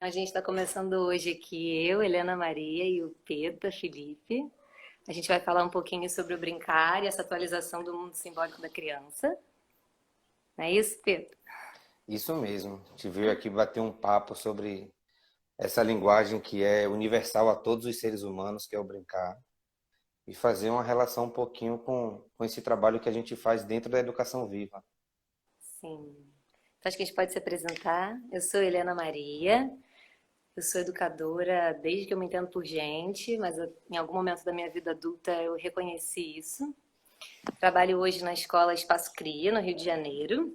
A gente está começando hoje aqui, eu, Helena Maria e o Peta Felipe. A gente vai falar um pouquinho sobre o brincar e essa atualização do mundo simbólico da criança. Não é isso, Peta? Isso mesmo. A gente veio aqui bater um papo sobre essa linguagem que é universal a todos os seres humanos, que é o brincar, e fazer uma relação um pouquinho com esse trabalho que a gente faz dentro da educação viva. Sim. Então acho que a gente pode se apresentar. Eu sou Helena Maria, eu sou educadora desde que eu me entendo por gente, mas em algum momento da minha vida adulta eu reconheci isso. Trabalho hoje na escola Espaço Cria, no Rio de Janeiro.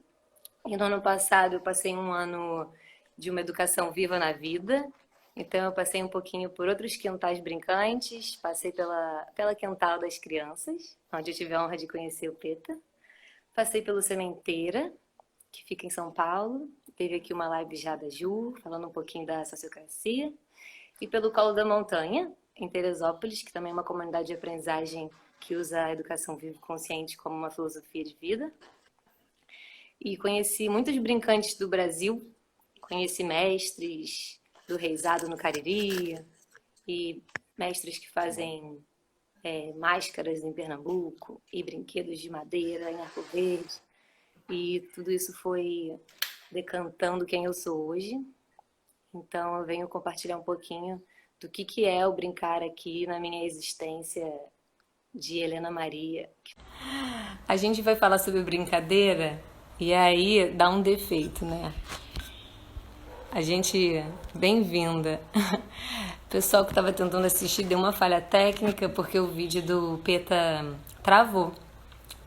E no ano passado eu passei um ano de uma educação viva na vida. Então eu passei um pouquinho por outros quintais brincantes, passei pela quintal das crianças, onde eu tive a honra de conhecer o Peta. Passei pelo Sementeira, que fica em São Paulo. Teve aqui uma live já da Ju, falando um pouquinho da sociocracia. E pelo Colo da Montanha, em Teresópolis, que também é uma comunidade de aprendizagem que usa a educação viva e consciente como uma filosofia de vida. E conheci muitos brincantes do Brasil, conheci mestres do Reisado no Cariri e mestres que fazem máscaras em Pernambuco e brinquedos de madeira em Arco Verde. E tudo isso foi decantando quem eu sou hoje. Então eu venho compartilhar um pouquinho do que é o brincar aqui na minha existência de Helena Maria. A gente vai falar sobre brincadeira e aí dá um defeito, né? A gente, bem-vinda. O pessoal que estava tentando assistir deu uma falha técnica porque o vídeo do Peta travou.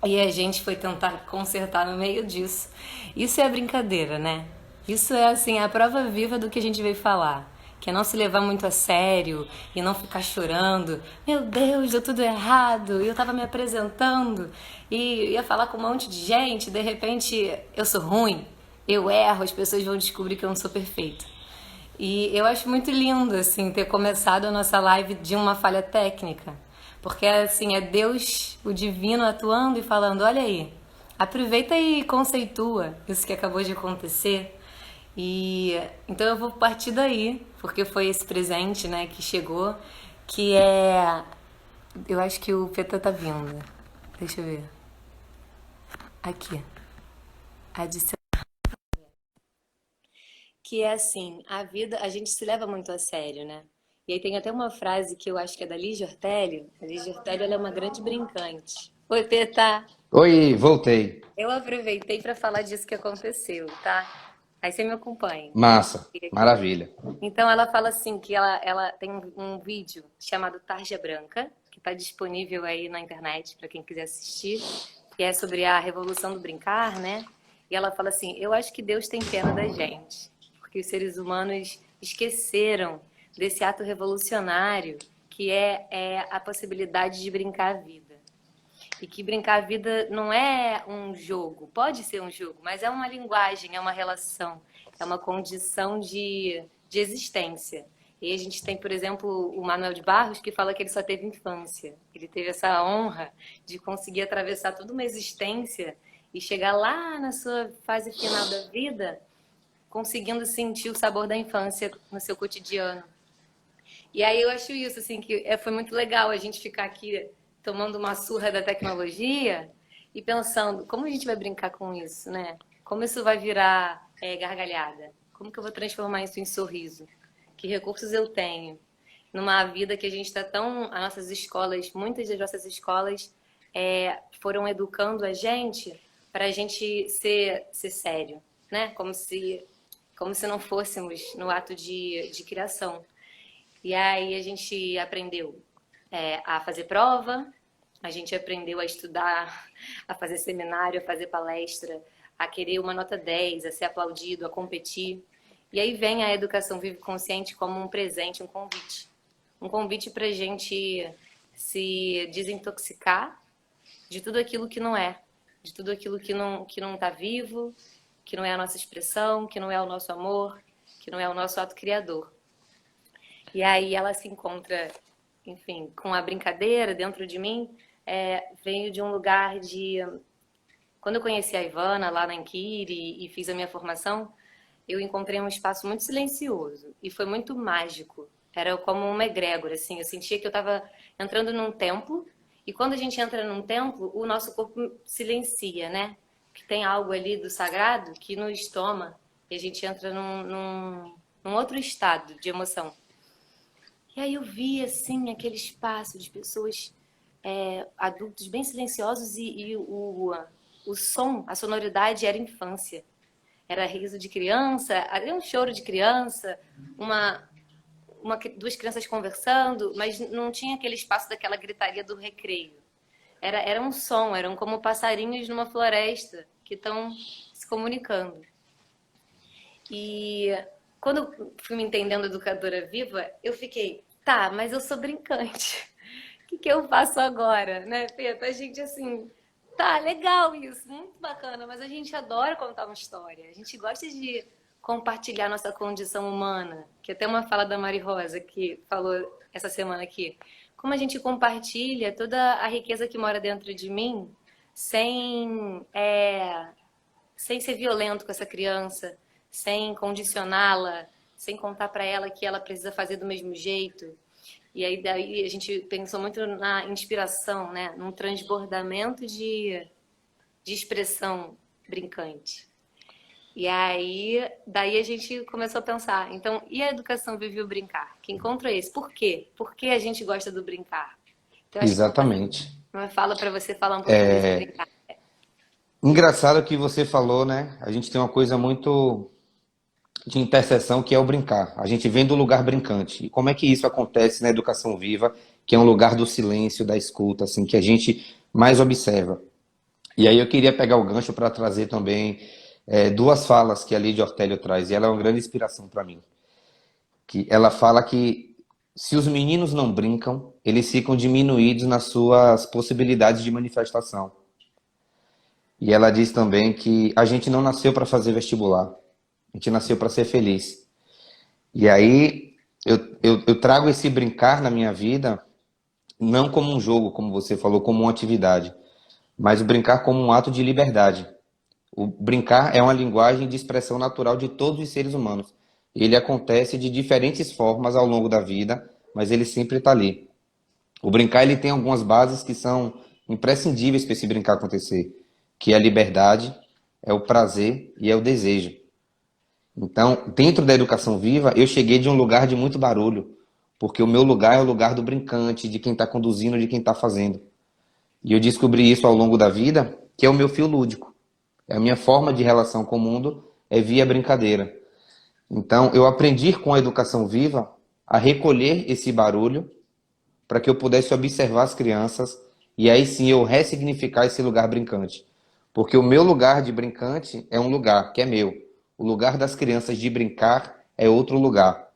E a gente foi tentar consertar no meio disso. Isso é brincadeira, né? Isso é assim a prova viva do que a gente veio falar. Que é não se levar muito a sério e não ficar chorando. Meu Deus, deu tudo errado. E eu tava me apresentando e ia falar com um monte de gente. De repente, eu sou ruim, eu erro, as pessoas vão descobrir que eu não sou perfeito. E eu acho muito lindo, assim, ter começado a nossa live de uma falha técnica. Porque, assim, é Deus, o divino, atuando e falando, olha aí, aproveita e conceitua isso que acabou de acontecer. E então eu vou partir daí, porque foi esse presente, né, que chegou, que é... Eu acho que o Peta tá vindo. Deixa eu ver. Aqui. Adicionar. Que é assim, a vida, a gente se leva muito a sério, né? E aí tem até uma frase que eu acho que é da Lígia Ortélio. A Lígia Ortélio, ela é uma grande brincante. Oi, Peta! Oi, voltei. Eu aproveitei para falar disso que aconteceu, tá? Aí você me acompanha. Massa, maravilha. Então ela fala assim que ela tem um vídeo chamado Tarja Branca, que está disponível aí na internet para quem quiser assistir, que é sobre a revolução do brincar, né? E ela fala assim: eu acho que Deus tem pena da gente, porque os seres humanos esqueceram desse ato revolucionário que é a possibilidade de brincar a vida. E que brincar a vida não é um jogo, pode ser um jogo, mas é uma linguagem, é uma relação, é uma condição de existência. E a gente tem, por exemplo, o Manuel de Barros, que fala que ele só teve infância. Ele teve essa honra de conseguir atravessar toda uma existência e chegar lá na sua fase final da vida, conseguindo sentir o sabor da infância no seu cotidiano. E aí eu acho isso, assim, que foi muito legal a gente ficar aqui tomando uma surra da tecnologia e pensando, como a gente vai brincar com isso, né? Como isso vai virar gargalhada? Como que eu vou transformar isso em sorriso? Que recursos eu tenho? Numa vida que a gente está tão... As nossas escolas, muitas das nossas escolas foram educando a gente para a gente ser sério, né? Como se não fôssemos no ato de criação. E aí a gente aprendeu a fazer prova, a gente aprendeu a estudar, a fazer seminário, a fazer palestra, a querer uma nota 10, a ser aplaudido, a competir. E aí vem a educação vive consciente como um presente, um convite. Um convite para a gente se desintoxicar de tudo aquilo que não é, de tudo aquilo que não está vivo, que não é a nossa expressão, que não é o nosso amor, que não é o nosso ato criador. E aí ela se encontra, enfim, com a brincadeira dentro de mim, veio de um lugar de... Quando eu conheci a Ivana lá na Inquiri e fiz a minha formação, eu encontrei um espaço muito silencioso e foi muito mágico. Era como uma egrégora, assim. Eu sentia que eu estava entrando num templo e quando a gente entra num templo, o nosso corpo silencia, né? Que tem algo ali do sagrado que nos toma e a gente entra num outro estado de emoção. E aí eu vi, assim, aquele espaço de pessoas, adultos bem silenciosos e o som, a sonoridade era infância. Era riso de criança, era um choro de criança, duas crianças conversando, mas não tinha aquele espaço daquela gritaria do recreio. Era um som, eram como passarinhos numa floresta que estão se comunicando. E quando eu fui me entendendo educadora viva, eu fiquei, tá, mas eu sou brincante. O que eu faço agora, né, Peta? A gente, assim, tá, legal isso, muito bacana, mas a gente adora contar uma história. A gente gosta de compartilhar nossa condição humana, que até uma fala da Mari Rosa, que falou essa semana aqui. Como a gente compartilha toda a riqueza que mora dentro de mim sem, sem ser violento com essa criança, sem condicioná-la, sem contar para ela que ela precisa fazer do mesmo jeito. E aí daí a gente pensou muito na inspiração, né? Num transbordamento de expressão brincante. E aí, daí a gente começou a pensar, então, e a educação Vive o Brincar? Que encontro é esse? Por quê? Por que a gente gosta do brincar? Então, acho que vou fazer Exatamente. uma fala para você falar um pouquinho desse brincar. Engraçado que você falou, né? A gente tem uma coisa muito de interseção que é o brincar. A gente vem do lugar brincante. E como é que isso acontece na educação viva, que é um lugar do silêncio, da escuta, assim, que a gente mais observa. E aí eu queria pegar o gancho para trazer também duas falas que a Lídia Ortélio traz, e ela é uma grande inspiração para mim. Que ela fala que se os meninos não brincam, eles ficam diminuídos nas suas possibilidades de manifestação. E ela diz também que a gente não nasceu para fazer vestibular, a gente nasceu para ser feliz. E aí eu trago esse brincar na minha vida, não como um jogo, como você falou, como uma atividade, mas o brincar como um ato de liberdade. O brincar é uma linguagem de expressão natural de todos os seres humanos. Ele acontece de diferentes formas ao longo da vida, mas ele sempre está ali. O brincar ele tem algumas bases que são imprescindíveis para esse brincar acontecer, que é a liberdade, é o prazer e é o desejo. Então, dentro da educação viva, eu cheguei de um lugar de muito barulho, porque o meu lugar é o lugar do brincante, de quem está conduzindo, de quem está fazendo. E eu descobri isso ao longo da vida, que é o meu fio lúdico. É a minha forma de relação com o mundo é via brincadeira. Então, eu aprendi com a educação viva a recolher esse barulho para que eu pudesse observar as crianças e aí sim eu ressignificar esse lugar brincante. Porque o meu lugar de brincante é um lugar que é meu. O lugar das crianças de brincar é outro lugar.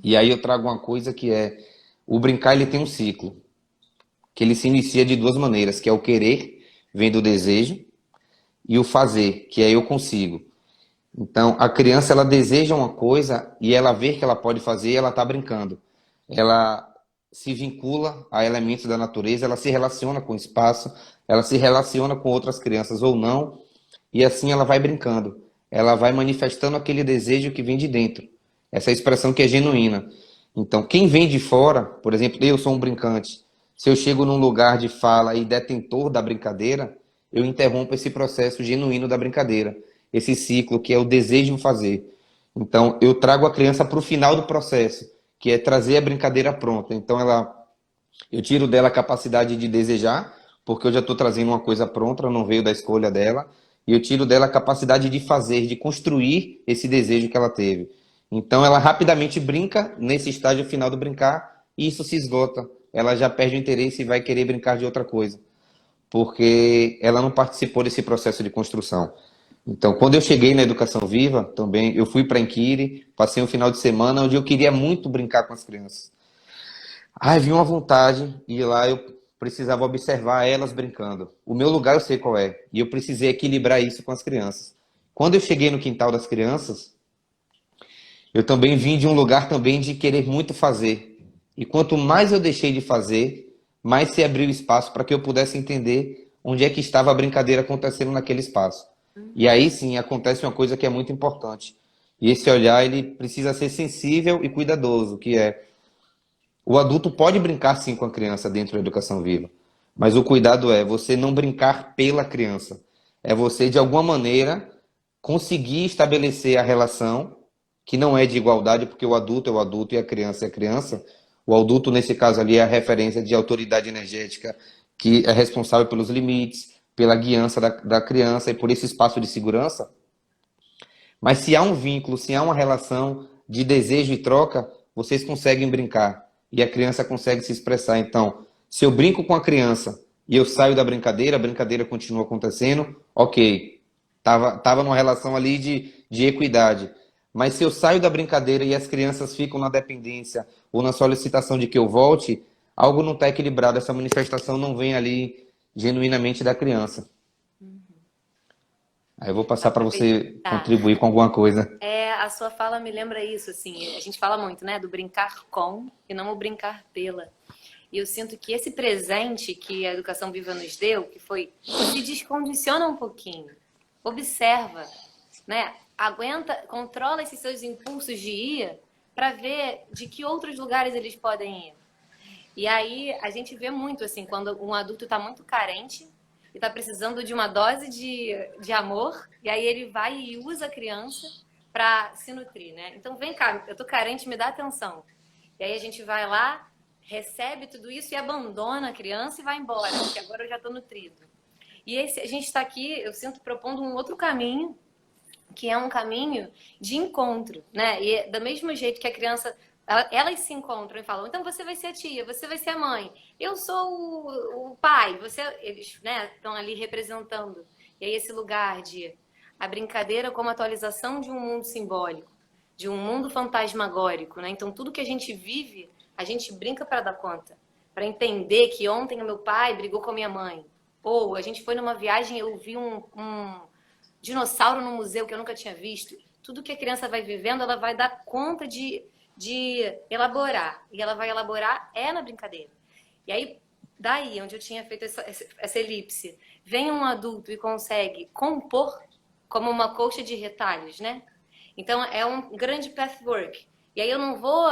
E aí eu trago uma coisa que é o brincar ele tem um ciclo, que ele se inicia de duas maneiras, que é o querer, vem do desejo, e o fazer, que é eu consigo. Então, a criança, ela deseja uma coisa e ela vê que ela pode fazer e ela está brincando. Ela se vincula a elementos da natureza, ela se relaciona com o espaço, ela se relaciona com outras crianças ou não, e assim ela vai brincando. Ela vai manifestando aquele desejo que vem de dentro. Essa expressão que é genuína. Então, quem vem de fora, por exemplo, eu sou um brincante, se eu chego num lugar de fala e detentor da brincadeira, eu interrompo esse processo genuíno da brincadeira, esse ciclo que é o desejo de fazer. Então, eu trago a criança para o final do processo, que é trazer a brincadeira pronta. Então, eu tiro dela a capacidade de desejar, porque eu já estou trazendo uma coisa pronta, não veio da escolha dela, e eu tiro dela a capacidade de fazer, de construir esse desejo que ela teve. Então, ela rapidamente brinca nesse estágio final do brincar, e isso se esgota. Ela já perde o interesse e vai querer brincar de outra coisa, porque ela não participou desse processo de construção. Então, quando eu cheguei na Educação Viva, também eu fui para Inquiri, passei um final de semana onde eu queria muito brincar com as crianças. Ai, vi uma vontade e lá eu precisava observar elas brincando. O meu lugar eu sei qual é, e eu precisei equilibrar isso com as crianças. Quando eu cheguei no quintal das crianças, eu também vim de um lugar também de querer muito fazer. E quanto mais eu deixei de fazer, mais se abriu espaço para que eu pudesse entender onde é que estava a brincadeira acontecendo naquele espaço. E aí sim acontece uma coisa que é muito importante. E esse olhar, ele precisa ser sensível e cuidadoso, que é, o adulto pode brincar sim com a criança dentro da educação viva, mas o cuidado é você não brincar pela criança. É você, de alguma maneira, conseguir estabelecer a relação, que não é de igualdade, porque o adulto é o adulto e a criança é a criança. O adulto, nesse caso ali, é a referência de autoridade energética que é responsável pelos limites, pela guiança da criança e por esse espaço de segurança. Mas se há um vínculo, se há uma relação de desejo e troca, vocês conseguem brincar e a criança consegue se expressar. Então, se eu brinco com a criança e eu saio da brincadeira, a brincadeira continua acontecendo, ok. Tava numa relação ali de equidade. Mas se eu saio da brincadeira e as crianças ficam na dependência ou na solicitação de que eu volte, algo não está equilibrado, essa manifestação não vem ali genuinamente da criança. Aí eu vou passar para você Aproveitar. contribuir com alguma coisa. A sua fala me lembra isso, assim, a gente fala muito, né, do brincar com e não o brincar pela. E eu sinto que esse presente que a Educação Viva nos deu, que foi, se descondiciona um pouquinho, observa, né, aguenta, controla esses seus impulsos de ir para ver de que outros lugares eles podem ir. E aí a gente vê muito, assim, quando um adulto está muito carente e está precisando de uma dose de amor, e aí ele vai e usa a criança para se nutrir, né? Então vem cá, eu tô carente, me dá atenção. E aí a gente vai lá, recebe tudo isso e abandona a criança e vai embora, porque agora eu já tô nutrido. E a gente está aqui, eu sinto, propondo um outro caminho, que é um caminho de encontro, né? E do mesmo jeito que a criança, elas se encontram e falam, então você vai ser a tia, você vai ser a mãe, eu sou o pai, você, eles, né, estão ali representando. E aí esse lugar de a brincadeira como atualização de um mundo simbólico, de um mundo fantasmagórico, né? Então tudo que a gente vive, a gente brinca para dar conta, para entender que ontem o meu pai brigou com a minha mãe, ou a gente foi numa viagem e eu vi um dinossauro no museu que eu nunca tinha visto. Tudo que a criança vai vivendo, ela vai dar conta de elaborar. E ela vai elaborar na brincadeira. E aí, daí, onde eu tinha feito essa elipse, vem um adulto e consegue compor como uma colcha de retalhos, né? Então, é um grande pathwork. E aí eu não vou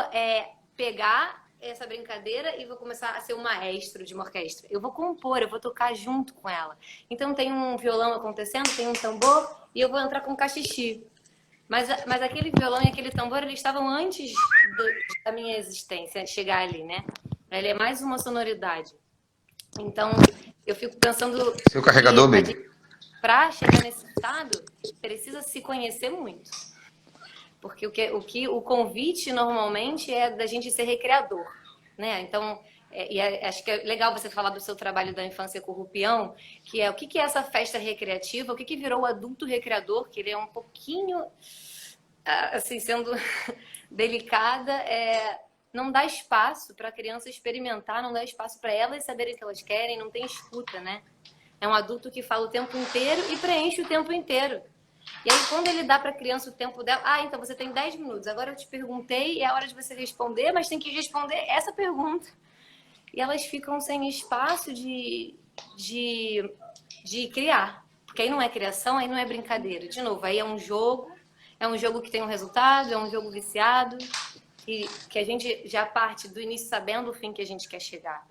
pegar essa brincadeira e vou começar a ser um maestro de uma orquestra. Eu vou compor, eu vou tocar junto com ela. Então tem um violão acontecendo, tem um tambor e eu vou entrar com cachixi. Mas aquele violão e aquele tambor, eles estavam antes da minha existência chegar ali, né? Ele é mais uma sonoridade. Então, eu fico pensando Seu que carregador, baby. para chegar nesse estado, precisa se conhecer muito. Porque o convite normalmente é da gente ser recreador, né? Então, acho que é legal você falar do seu trabalho da infância com o Rupião, que é o que é essa festa recreativa, o que virou o adulto recreador, que ele é um pouquinho, assim, sendo delicada, não dá espaço para a criança experimentar, não dá espaço para elas saberem o que elas querem, não tem escuta, né? É um adulto que fala o tempo inteiro e preenche o tempo inteiro. E aí, quando ele dá para a criança o tempo dela, então você tem 10 minutos, agora eu te perguntei, é hora de você responder, mas tem que responder essa pergunta. E elas ficam sem espaço de criar. Porque aí não é criação, aí não é brincadeira. De novo, aí é um jogo que tem um resultado, é um jogo viciado, que a gente já parte do início sabendo o fim que a gente quer chegar.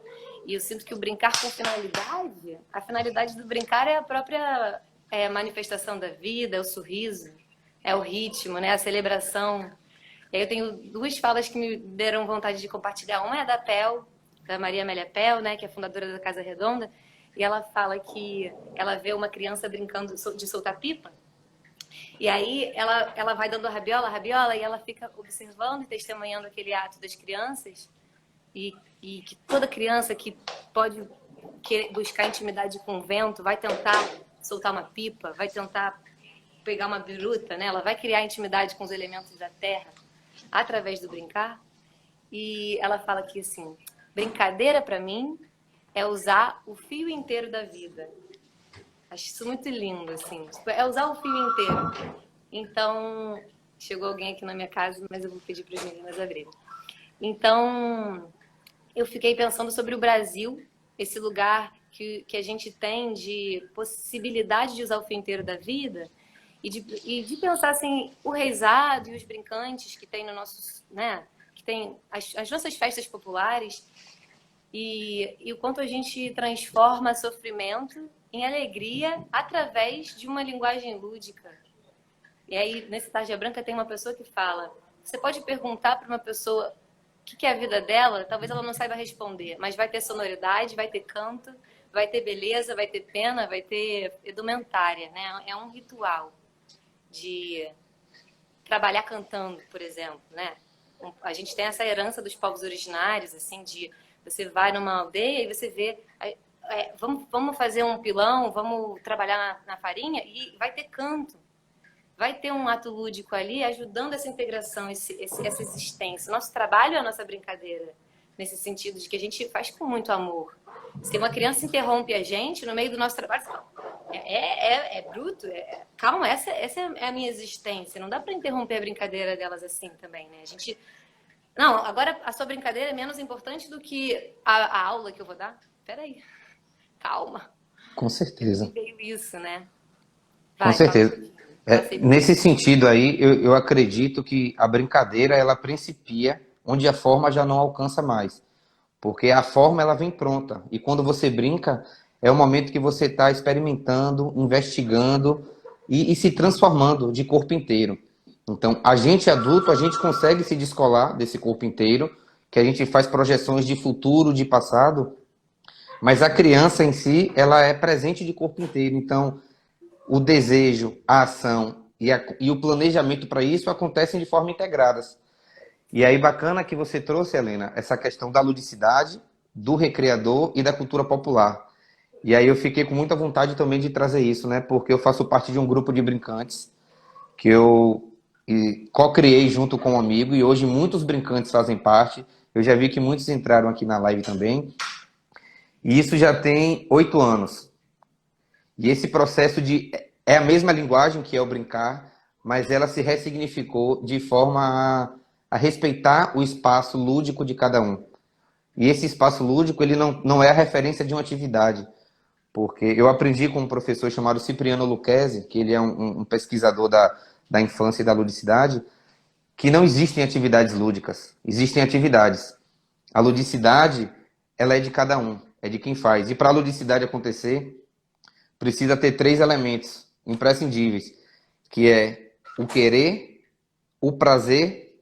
E eu sinto que o brincar com finalidade, a finalidade do brincar é a própria manifestação da vida, é o sorriso, é o ritmo, né? A celebração. E aí eu tenho duas falas que me deram vontade de compartilhar. Uma é da Pel, da Maria Amélia Pel, né, que é fundadora da Casa Redonda, e ela fala que ela vê uma criança brincando de soltar pipa, e aí ela vai dando a rabiola, e ela fica observando e testemunhando aquele ato das crianças, e que toda criança que pode buscar intimidade com o vento vai tentar soltar uma pipa, vai tentar pegar uma biruta, né? Ela vai criar intimidade com os elementos da terra através do brincar. E ela fala que, assim, brincadeira para mim é usar o fio inteiro da vida. Acho isso muito lindo, assim. É usar o fio inteiro. Então, chegou alguém aqui na minha casa, mas eu vou pedir para as meninas abrirem. Então, eu fiquei pensando sobre o Brasil, esse lugar que a gente tem de possibilidade de usar o fio inteiro da vida, e de pensar assim, o reisado e os brincantes que tem no nosso, né, que tem as nossas festas populares e o quanto a gente transforma sofrimento em alegria através de uma linguagem lúdica. E aí, nesse Tarja Branca, tem uma pessoa que fala: você pode perguntar para uma pessoa o que é a vida dela, talvez ela não saiba responder, mas vai ter sonoridade, vai ter canto, vai ter beleza, vai ter pena, vai ter edumentária, né? É um ritual de trabalhar cantando, por exemplo, né? A gente tem essa herança dos povos originários, assim, de você vai numa aldeia e você vê, vamos fazer um pilão, vamos trabalhar na farinha e vai ter canto. Vai ter um ato lúdico ali ajudando essa integração, essa existência. Nosso trabalho é a nossa brincadeira, nesse sentido de que a gente faz com muito amor. Se uma criança interrompe a gente no meio do nosso trabalho, você fala, é bruto, calma, essa é a minha existência. Não dá para interromper a brincadeira delas assim também, né? A gente... Não, agora a sua brincadeira é menos importante do que a aula que eu vou dar? Peraí, calma. Com certeza. Veio isso, né? Com Vai, fala. certeza. Nesse sentido aí, eu acredito que a brincadeira, ela principia onde a forma já não alcança mais. Porque a forma, ela vem pronta. E quando você brinca, é o momento que você está experimentando, investigando e se transformando de corpo inteiro. Então, a gente adulto, a gente consegue se descolar desse corpo inteiro, que a gente faz projeções de futuro, de passado, mas a criança em si, ela é presente de corpo inteiro. Então, o desejo, a ação e o planejamento para isso acontecem de forma integradas. E aí, bacana que você trouxe, Helena, essa questão da ludicidade, do recreador e da cultura popular. E aí eu fiquei com muita vontade também de trazer isso, né? Porque eu faço parte de um grupo de brincantes que eu co-criei junto com um amigo e hoje muitos brincantes fazem parte. Eu já vi que muitos entraram aqui na live também. E isso já tem 8 anos. E esse processo é a mesma linguagem que é o brincar, mas ela se ressignificou de forma a respeitar o espaço lúdico de cada um. E esse espaço lúdico, ele não é a referência de uma atividade, porque eu aprendi com um professor chamado Cipriano Lucchesi, que ele é um pesquisador da infância e da ludicidade, que não existem atividades lúdicas, existem atividades. A ludicidade, ela é de cada um, é de quem faz. E para a ludicidade acontecer, precisa ter 3 elementos imprescindíveis, que é o querer, o prazer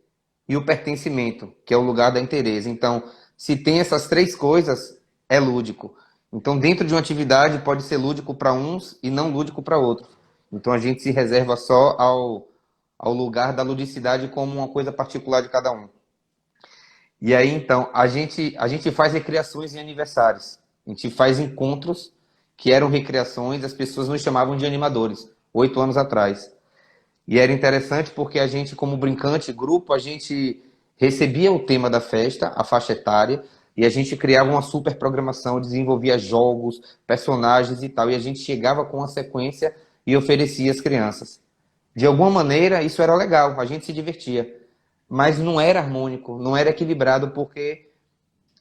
e o pertencimento, que é o lugar da inteireza. Então, se tem essas 3 coisas, é lúdico. Então, dentro de uma atividade, pode ser lúdico para uns e não lúdico para outros. Então, a gente se reserva só ao lugar da ludicidade como uma coisa particular de cada um. E aí, então, a gente faz recriações em aniversários. A gente faz encontros que eram recriações, as pessoas nos chamavam de animadores, 8 anos atrás. E era interessante porque a gente, como brincante, grupo, a gente recebia o tema da festa, a faixa etária, e a gente criava uma super programação, desenvolvia jogos, personagens e tal, e a gente chegava com uma sequência e oferecia às crianças. De alguma maneira, isso era legal, a gente se divertia. Mas não era harmônico, não era equilibrado, porque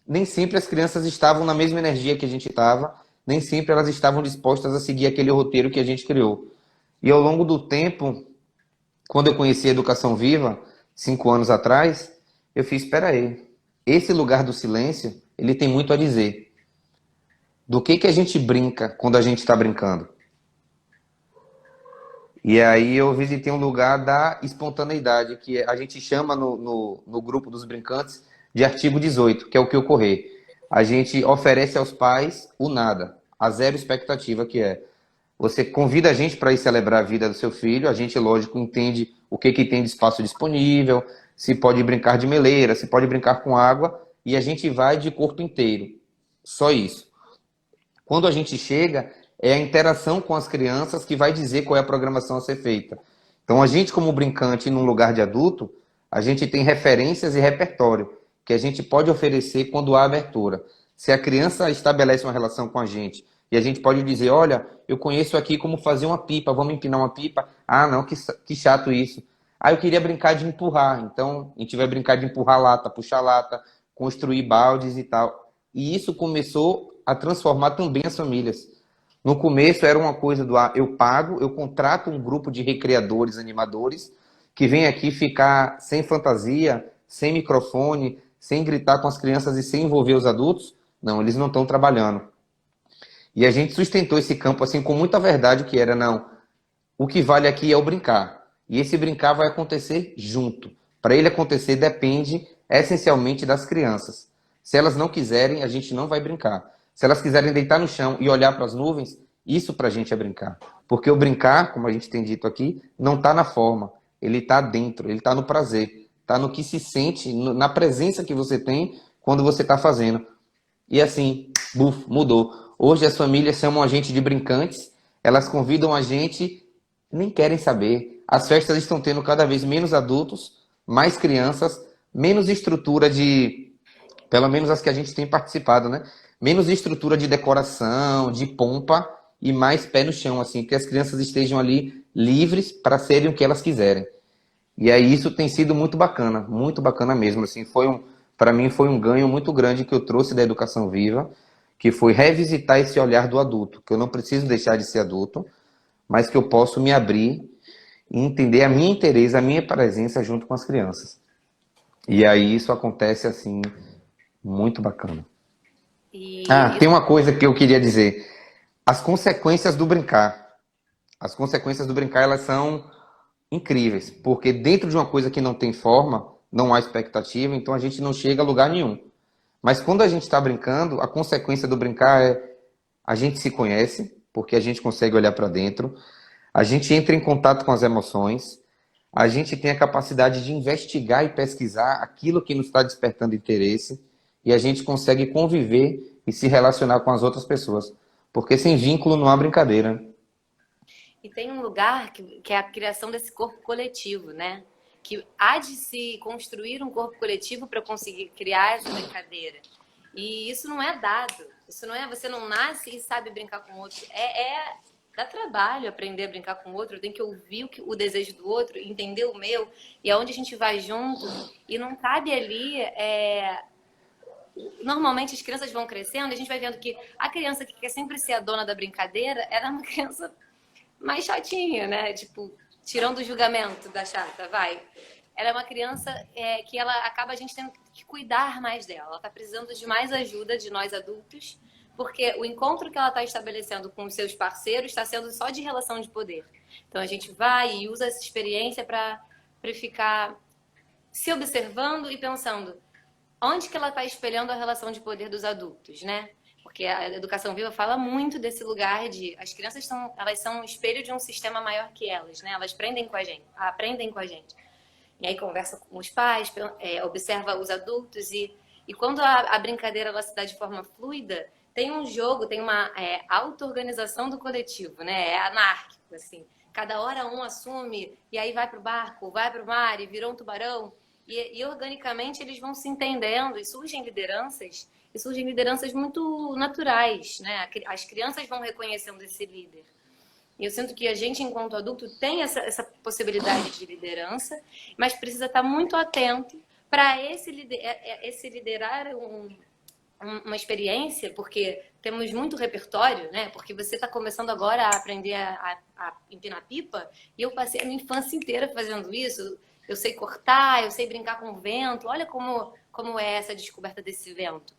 nem sempre as crianças estavam na mesma energia que a gente estava, nem sempre elas estavam dispostas a seguir aquele roteiro que a gente criou. E ao longo do tempo, quando eu conheci a Educação Viva, 5 anos atrás, eu fiz, espera aí, esse lugar do silêncio, ele tem muito a dizer. Do que a gente brinca quando a gente está brincando? E aí eu visitei um lugar da espontaneidade, que a gente chama no grupo dos brincantes de artigo 18, que é o que ocorrer. A gente oferece aos pais o nada, a zero expectativa, que é você convida a gente para ir celebrar a vida do seu filho, a gente, lógico, entende o que tem de espaço disponível, se pode brincar de meleira, se pode brincar com água, e a gente vai de corpo inteiro. Só isso. Quando a gente chega, é a interação com as crianças que vai dizer qual é a programação a ser feita. Então, a gente, como brincante num lugar de adulto, a gente tem referências e repertório que a gente pode oferecer quando há abertura. Se a criança estabelece uma relação com a gente e a gente pode dizer, olha, eu conheço aqui como fazer uma pipa, vamos empinar uma pipa? Ah, não, que chato isso. Ah, eu queria brincar de empurrar. Então, a gente vai brincar de empurrar lata, puxar lata, construir baldes e tal. E isso começou a transformar também as famílias. No começo era uma coisa do eu pago, eu contrato um grupo de recreadores, animadores, que vem aqui ficar sem fantasia, sem microfone, sem gritar com as crianças e sem envolver os adultos. Não, eles não estão trabalhando. E a gente sustentou esse campo assim com muita verdade, que era, não, o que vale aqui é o brincar. E esse brincar vai acontecer junto. Para ele acontecer depende essencialmente das crianças. Se elas não quiserem, a gente não vai brincar. Se elas quiserem deitar no chão e olhar para as nuvens, isso para a gente é brincar. Porque o brincar, como a gente tem dito aqui, não está na forma. Ele está dentro, ele está no prazer. Está no que se sente, na presença que você tem quando você está fazendo. E assim, buf, mudou. Hoje as famílias chamam a gente de brincantes, elas convidam a gente, nem querem saber. As festas estão tendo cada vez menos adultos, mais crianças, menos estrutura de, pelo menos as que a gente tem participado, né? Menos estrutura de decoração, de pompa e mais pé no chão, assim, que as crianças estejam ali livres para serem o que elas quiserem. E aí isso tem sido muito bacana mesmo, assim, para mim foi um ganho muito grande que eu trouxe da educação viva, que foi revisitar esse olhar do adulto, que eu não preciso deixar de ser adulto, mas que eu posso me abrir e entender a minha interesse, a minha presença junto com as crianças. E aí isso acontece assim, muito bacana. Ah, E tem uma coisa que eu queria dizer. As consequências do brincar. As consequências do brincar, elas são incríveis, porque dentro de uma coisa que não tem forma, não há expectativa, então a gente não chega a lugar nenhum. Mas quando a gente está brincando, a consequência do brincar é a gente se conhece, porque a gente consegue olhar para dentro, a gente entra em contato com as emoções, a gente tem a capacidade de investigar e pesquisar aquilo que nos está despertando interesse, e a gente consegue conviver e se relacionar com as outras pessoas. Porque sem vínculo não há brincadeira. E tem um lugar que é a criação desse corpo coletivo, né? Que há de se construir um corpo coletivo para conseguir criar essa brincadeira. E isso não é dado. Isso não é, você não nasce e sabe brincar com o outro. Dá trabalho aprender a brincar com o outro. Tem que ouvir o desejo do outro, entender o meu. E aonde a gente vai junto. E não cabe ali. Normalmente as crianças vão crescendo e a gente vai vendo que a criança que quer sempre ser a dona da brincadeira, ela é uma criança mais chatinha, né? Tipo, tirando o julgamento da chata, vai. Ela é uma criança que ela acaba a gente tendo que cuidar mais dela. Ela tá precisando de mais ajuda de nós adultos, porque o encontro que ela está estabelecendo com os seus parceiros está sendo só de relação de poder. Então a gente vai e usa essa experiência para ficar se observando e pensando onde que ela está espelhando a relação de poder dos adultos, né? Porque a educação viva fala muito desse lugar de as crianças elas são um espelho de um sistema maior que elas, né? Elas aprendem com a gente. E aí conversa com os pais, observa os adultos e quando a brincadeira ela se dá de forma fluida, tem um jogo, tem uma auto-organização do coletivo, né? É anárquico, assim. Cada hora um assume e aí vai pro barco, vai pro mar e virou um tubarão. E organicamente eles vão se entendendo e surgem lideranças muito naturais, né? As crianças vão reconhecendo esse líder. E eu sinto que a gente, enquanto adulto, tem essa possibilidade de liderança, mas precisa estar muito atento para esse liderar uma experiência, porque temos muito repertório, né? Porque você está começando agora a aprender a empinar pipa, e eu passei a minha infância inteira fazendo isso. Eu sei cortar, eu sei brincar com o vento. Olha como é essa descoberta desse vento.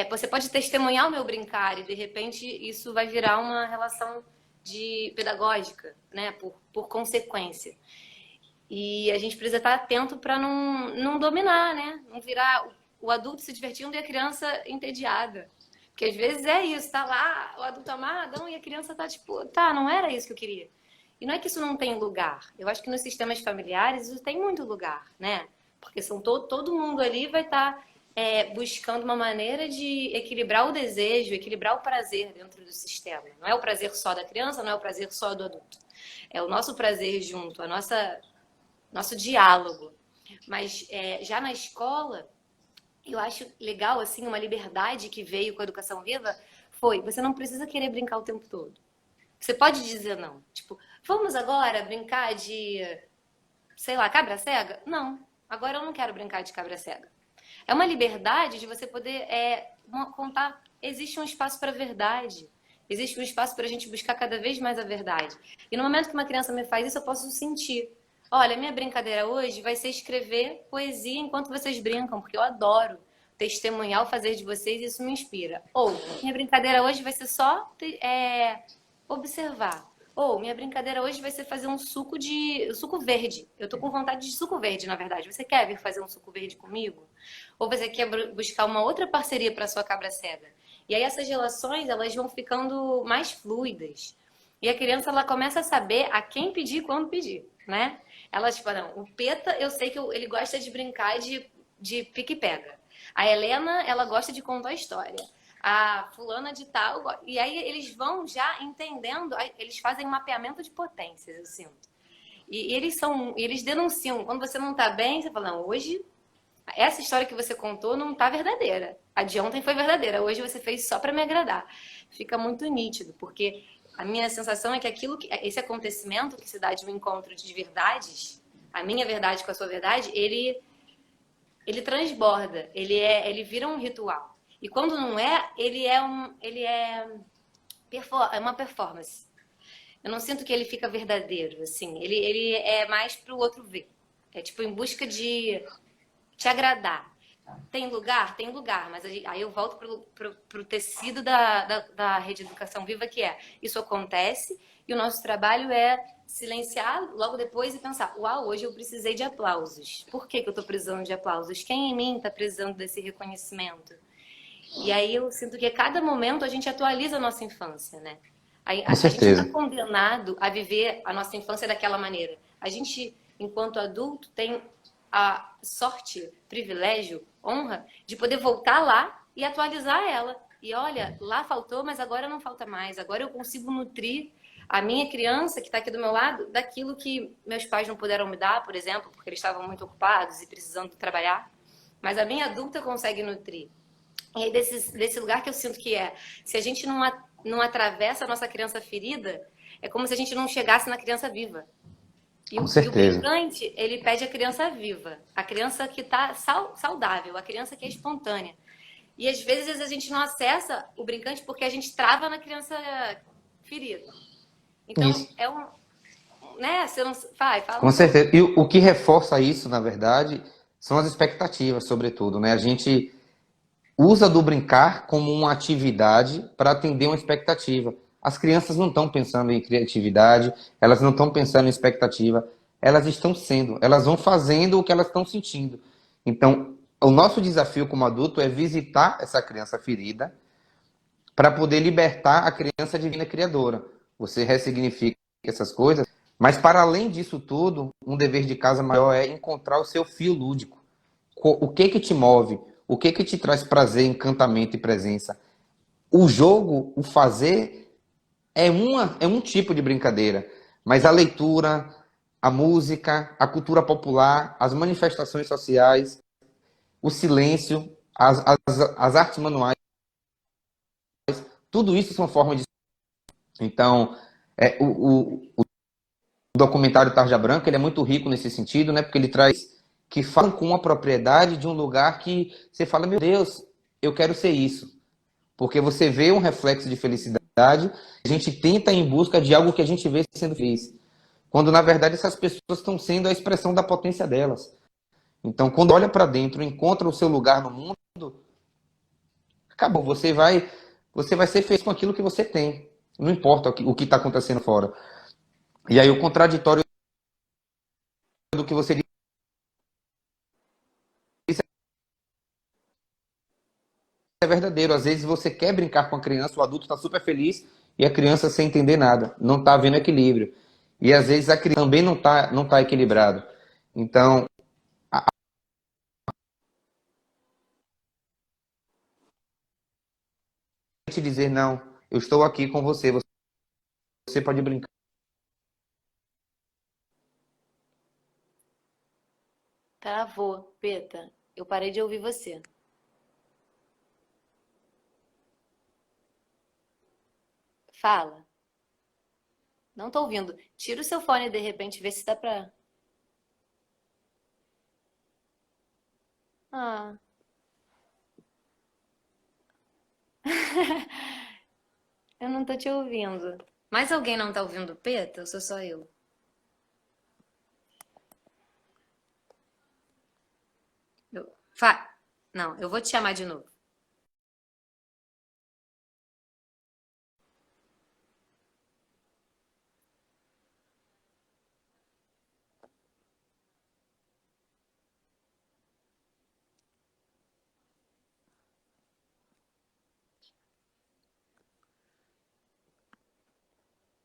Você pode testemunhar o meu brincar e, de repente, isso vai virar uma relação pedagógica, né? Por consequência. E a gente precisa estar atento para não dominar, né? Não virar o adulto se divertindo e a criança entediada. Porque às vezes é isso, tá lá o adulto amarradão e a criança tá tipo, tá, não era isso que eu queria. E não é que isso não tem lugar. Eu acho que nos sistemas familiares isso tem muito lugar, né? Porque todo mundo ali vai estar buscando uma maneira de equilibrar o desejo, equilibrar o prazer dentro do sistema. Não é o prazer só da criança, não é o prazer só do adulto. É o nosso prazer junto, nosso diálogo. Mas já na escola, eu acho legal, assim, uma liberdade que veio com a educação viva você não precisa querer brincar o tempo todo. Você pode dizer não. Tipo, vamos agora brincar de, sei lá, cabra cega? Não, agora eu não quero brincar de cabra cega. É uma liberdade de você poder contar. Existe um espaço para verdade. existe um espaço para a gente buscar cada vez mais a verdade. E no momento que uma criança me faz isso, eu posso sentir. Olha, minha brincadeira hoje vai ser escrever poesia enquanto vocês brincam, porque eu adoro testemunhar o fazer de vocês e isso me inspira. Ou, minha brincadeira hoje vai ser só observar. Ou, minha brincadeira hoje vai ser fazer um suco verde. Eu tô com vontade de suco verde, na verdade. Você quer vir fazer um suco verde comigo? Ou você quer buscar uma outra parceria para sua cabra cega? E aí essas relações, elas vão ficando mais fluidas. E a criança, ela começa a saber a quem pedir e quando pedir, né? Ela, tipo, não, o Peta, eu sei que ele gosta de brincar de pique-pega. A Helena, ela gosta de contar história. A fulana de tal. E aí eles vão já entendendo, eles fazem um mapeamento de potências, eu sinto. E eles denunciam. Quando você não tá bem, você fala, não, hoje essa história que você contou não tá verdadeira. A de ontem foi verdadeira, hoje você fez só para me agradar. Fica muito nítido, porque a minha sensação é que esse acontecimento que se dá de um encontro de verdades, a minha verdade com a sua verdade, ele transborda, ele vira um ritual. E quando não é, é uma performance. Eu não sinto que ele fica verdadeiro, assim. Ele é mais pro outro ver. É tipo em busca de te agradar. Tem lugar? Tem lugar, mas aí eu volto pro tecido da Rede Educação Viva, que é isso acontece e o nosso trabalho é silenciar logo depois e pensar, uau, hoje eu precisei de aplausos. Por que eu estou precisando de aplausos? Quem em mim está precisando desse reconhecimento? E aí eu sinto que a cada momento a gente atualiza a nossa infância, né? Com A gente não está certeza. condenado a viver a nossa infância daquela maneira. A gente, enquanto adulto, tem a sorte, privilégio, honra de poder voltar lá e atualizar ela. E olha, lá faltou, mas agora não falta mais. Agora eu consigo nutrir a minha criança que está aqui do meu lado daquilo que meus pais não puderam me dar, por exemplo, porque eles estavam muito ocupados e precisando trabalhar. Mas a minha adulta consegue nutrir. E aí, desse lugar que eu sinto que se a gente não atravessa a nossa criança ferida, é como se a gente não chegasse na criança viva. Com E o certeza. brincante, ele pede a criança viva, a criança que está saudável, a criança que é espontânea. E às vezes a gente não acessa o brincante porque a gente trava na criança ferida. Então, Isso. né, você não fala Com um pouco. certeza. E o que reforça isso, na verdade, são as expectativas, sobretudo, né? A gente usa do brincar como uma atividade para atender uma expectativa. As crianças não estão pensando em criatividade, elas não estão pensando em expectativa, elas estão sendo, elas vão fazendo o que elas estão sentindo. Então, o nosso desafio como adulto é visitar essa criança ferida para poder libertar a criança divina criadora. Você ressignifica essas coisas, mas para além disso tudo, um dever de casa maior é encontrar o seu fio lúdico. O que que te move? O que que te traz prazer, encantamento e presença? O jogo, o fazer, é um tipo de brincadeira, mas a leitura, a música, a cultura popular, as manifestações sociais, o silêncio, as artes manuais, tudo isso são formas de. Então, o documentário Tarja Branca ele é muito rico nesse sentido, né? Porque ele traz que falam com a propriedade de um lugar que você fala, meu Deus, eu quero ser isso. Porque você vê um reflexo de felicidade, a gente tenta ir em busca de algo que a gente vê sendo feliz. Quando na verdade essas pessoas estão sendo a expressão da potência delas. Então, quando olha para dentro, encontra o seu lugar no mundo, acabou. Você vai ser feliz com aquilo que você tem. Não importa o que está acontecendo fora. E aí o contraditório do que você disse é verdadeiro. Às vezes você quer brincar com a criança, o adulto está super feliz e a criança sem entender nada, não está vendo equilíbrio. E às vezes a criança também não tá equilibrado. Então, te dizer não, eu estou aqui com você, você pode brincar. Travou, Peta. Eu parei de ouvir você. Fala. Não tô ouvindo. Tira o seu fone de repente, vê se dá pra. Ah. Eu não tô te ouvindo. Mais alguém não tá ouvindo o Peta ou sou só eu? Eu... Não, eu vou te chamar de novo.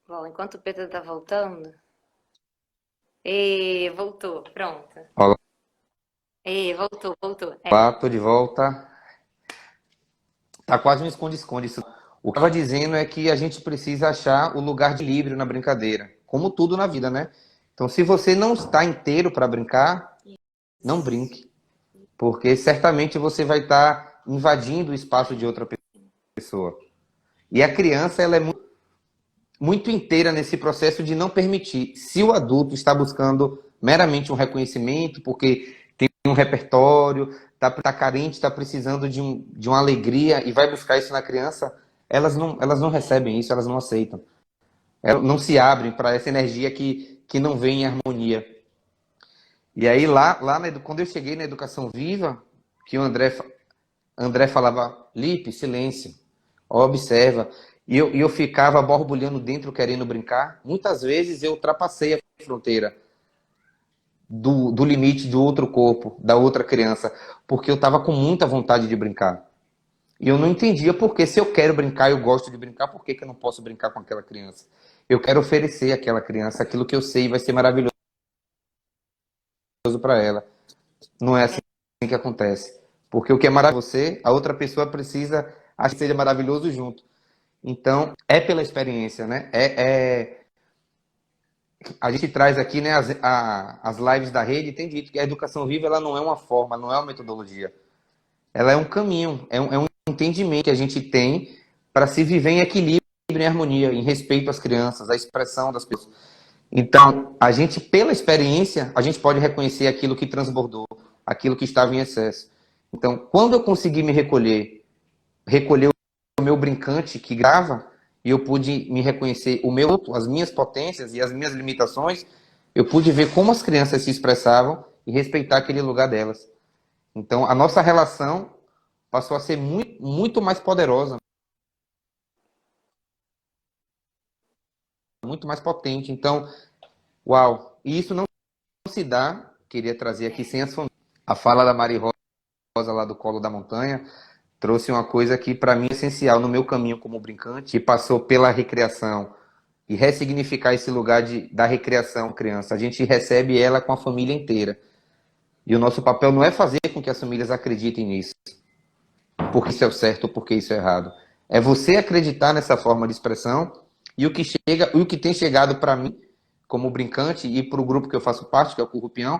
Bom, enquanto o Peta tá voltando. Voltou, pronto. Voltou. Olá, tô de volta. Tá quase um esconde-esconde isso. O que eu estava dizendo é que a gente precisa achar o lugar de equilíbrio na brincadeira, como tudo na vida, né? Então, se você não está inteiro para brincar, não brinque, porque certamente você vai estar invadindo o espaço de outra pessoa. E a criança, ela é muito inteira nesse processo de não permitir. Se o adulto está buscando meramente um reconhecimento, porque tem um repertório, está carente, está precisando de uma alegria e vai buscar isso na criança, elas não recebem isso, elas não aceitam. Elas não se abrem para essa energia que não vem em harmonia. E aí, quando eu cheguei na educação viva, que o André falava, Lipe, silêncio, observa. E eu ficava borbulhando dentro, querendo brincar. Muitas vezes eu ultrapassei a fronteira do limite do outro corpo, da outra criança, porque eu estava com muita vontade de brincar. E eu não entendia por que, se eu quero brincar, eu gosto de brincar, por que, que eu não posso brincar com aquela criança? Eu quero oferecer àquela criança aquilo que eu sei vai ser maravilhoso para ela. Não é assim que acontece. Porque o que é maravilhoso para você, a outra pessoa precisa achar que seja maravilhoso junto. Então, é pela experiência, né? A gente traz aqui, né, as lives da rede, tem dito que a educação viva ela não é uma forma, não é uma metodologia. Ela é um caminho, é um entendimento que a gente tem para se viver em equilíbrio, em harmonia, em respeito às crianças, à expressão das pessoas. Então, a gente, pela experiência, a gente pode reconhecer aquilo que transbordou, aquilo que estava em excesso. Então, quando eu consegui me recolher o meu brincante que grava, e eu pude me reconhecer as minhas potências e as minhas limitações, eu pude ver como as crianças se expressavam e respeitar aquele lugar delas. Então, a nossa relação passou a ser muito, muito mais poderosa, muito mais potente. Então, uau! E isso não se dá, queria trazer aqui sem as famílias. A fala da Mari Rosa lá do Colo da Montanha trouxe uma coisa que para mim é essencial no meu caminho como brincante, que passou pela recreação e ressignificar esse lugar da recreação criança. A gente recebe ela com a família inteira. E o nosso papel não é fazer com que as famílias acreditem nisso, porque isso é o certo ou porque isso é errado. É você acreditar nessa forma de expressão e o que tem chegado para mim como brincante e para o grupo que eu faço parte, que é o Currupião,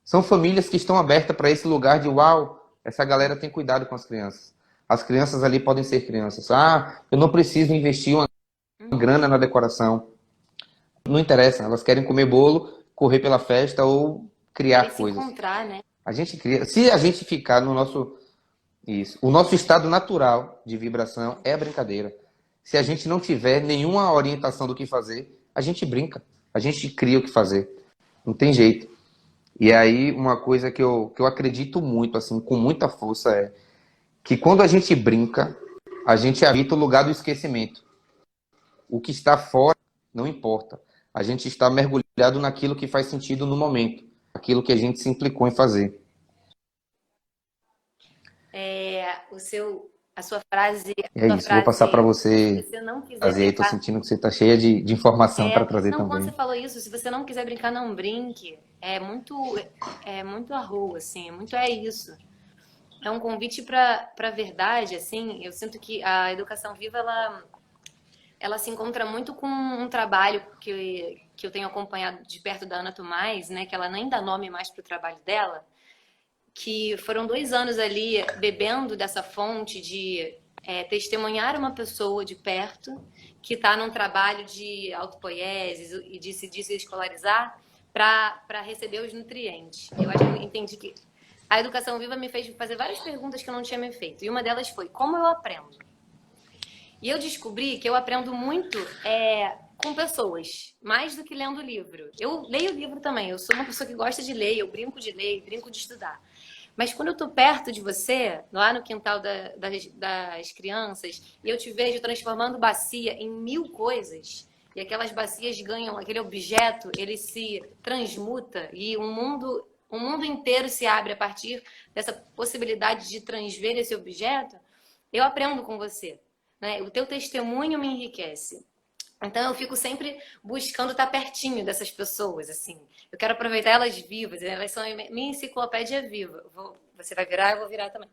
são famílias que estão abertas para esse lugar de uau, essa galera tem cuidado com as crianças. As crianças ali podem ser crianças. Ah, eu não preciso investir uma grana na decoração. Não interessa, elas querem comer bolo, correr pela festa ou Querem criar se coisas. encontrar, né? A gente cria. Se a gente ficar no nosso. Isso. O nosso estado natural de vibração é a brincadeira. Se a gente não tiver nenhuma orientação do que fazer, a gente brinca. A gente cria o que fazer. Não tem jeito. E aí, uma coisa que eu acredito muito, assim, com muita força, é que quando a gente brinca, a gente habita o lugar do esquecimento. O que está fora não importa. A gente está mergulhado naquilo que faz sentido no momento, aquilo que a gente se implicou em fazer. A sua frase, E é a sua isso. Vou passar para frase, se você você não quiser trazer aí. Estou brincar, sentindo que você está cheia de informação para trazer não, quando você também. falou isso, se você não quiser brincar, não brinque. É muito a rua, assim, é isso. É um convite para a verdade, assim. Eu sinto que a educação viva ela se encontra muito com um trabalho que eu tenho acompanhado de perto da Ana Tomás, né? Que ela nem dá nome mais para o trabalho dela, que foram 2 anos ali bebendo dessa fonte de testemunhar uma pessoa de perto que está num trabalho de autopoieses e de se desescolarizar para receber os nutrientes. Eu acho que eu entendi que a educação viva me fez fazer várias perguntas que eu não tinha me feito. E uma delas foi, como eu aprendo? E eu descobri que eu aprendo muito com pessoas, mais do que lendo livro. Eu leio livro também, eu sou uma pessoa que gosta de ler, eu brinco de ler, brinco de estudar. Mas quando eu tô perto de você, lá no quintal das crianças, e eu te vejo transformando bacia em mil coisas, e aquelas bacias ganham, aquele objeto, ele se transmuta, e o mundo inteiro se abre a partir dessa possibilidade de transver esse objeto, eu aprendo com você, né? O teu testemunho me enriquece. Então eu fico sempre buscando estar pertinho dessas pessoas, assim. Eu quero aproveitar elas vivas, elas são minha enciclopédia viva. Você vai virar, eu vou virar também.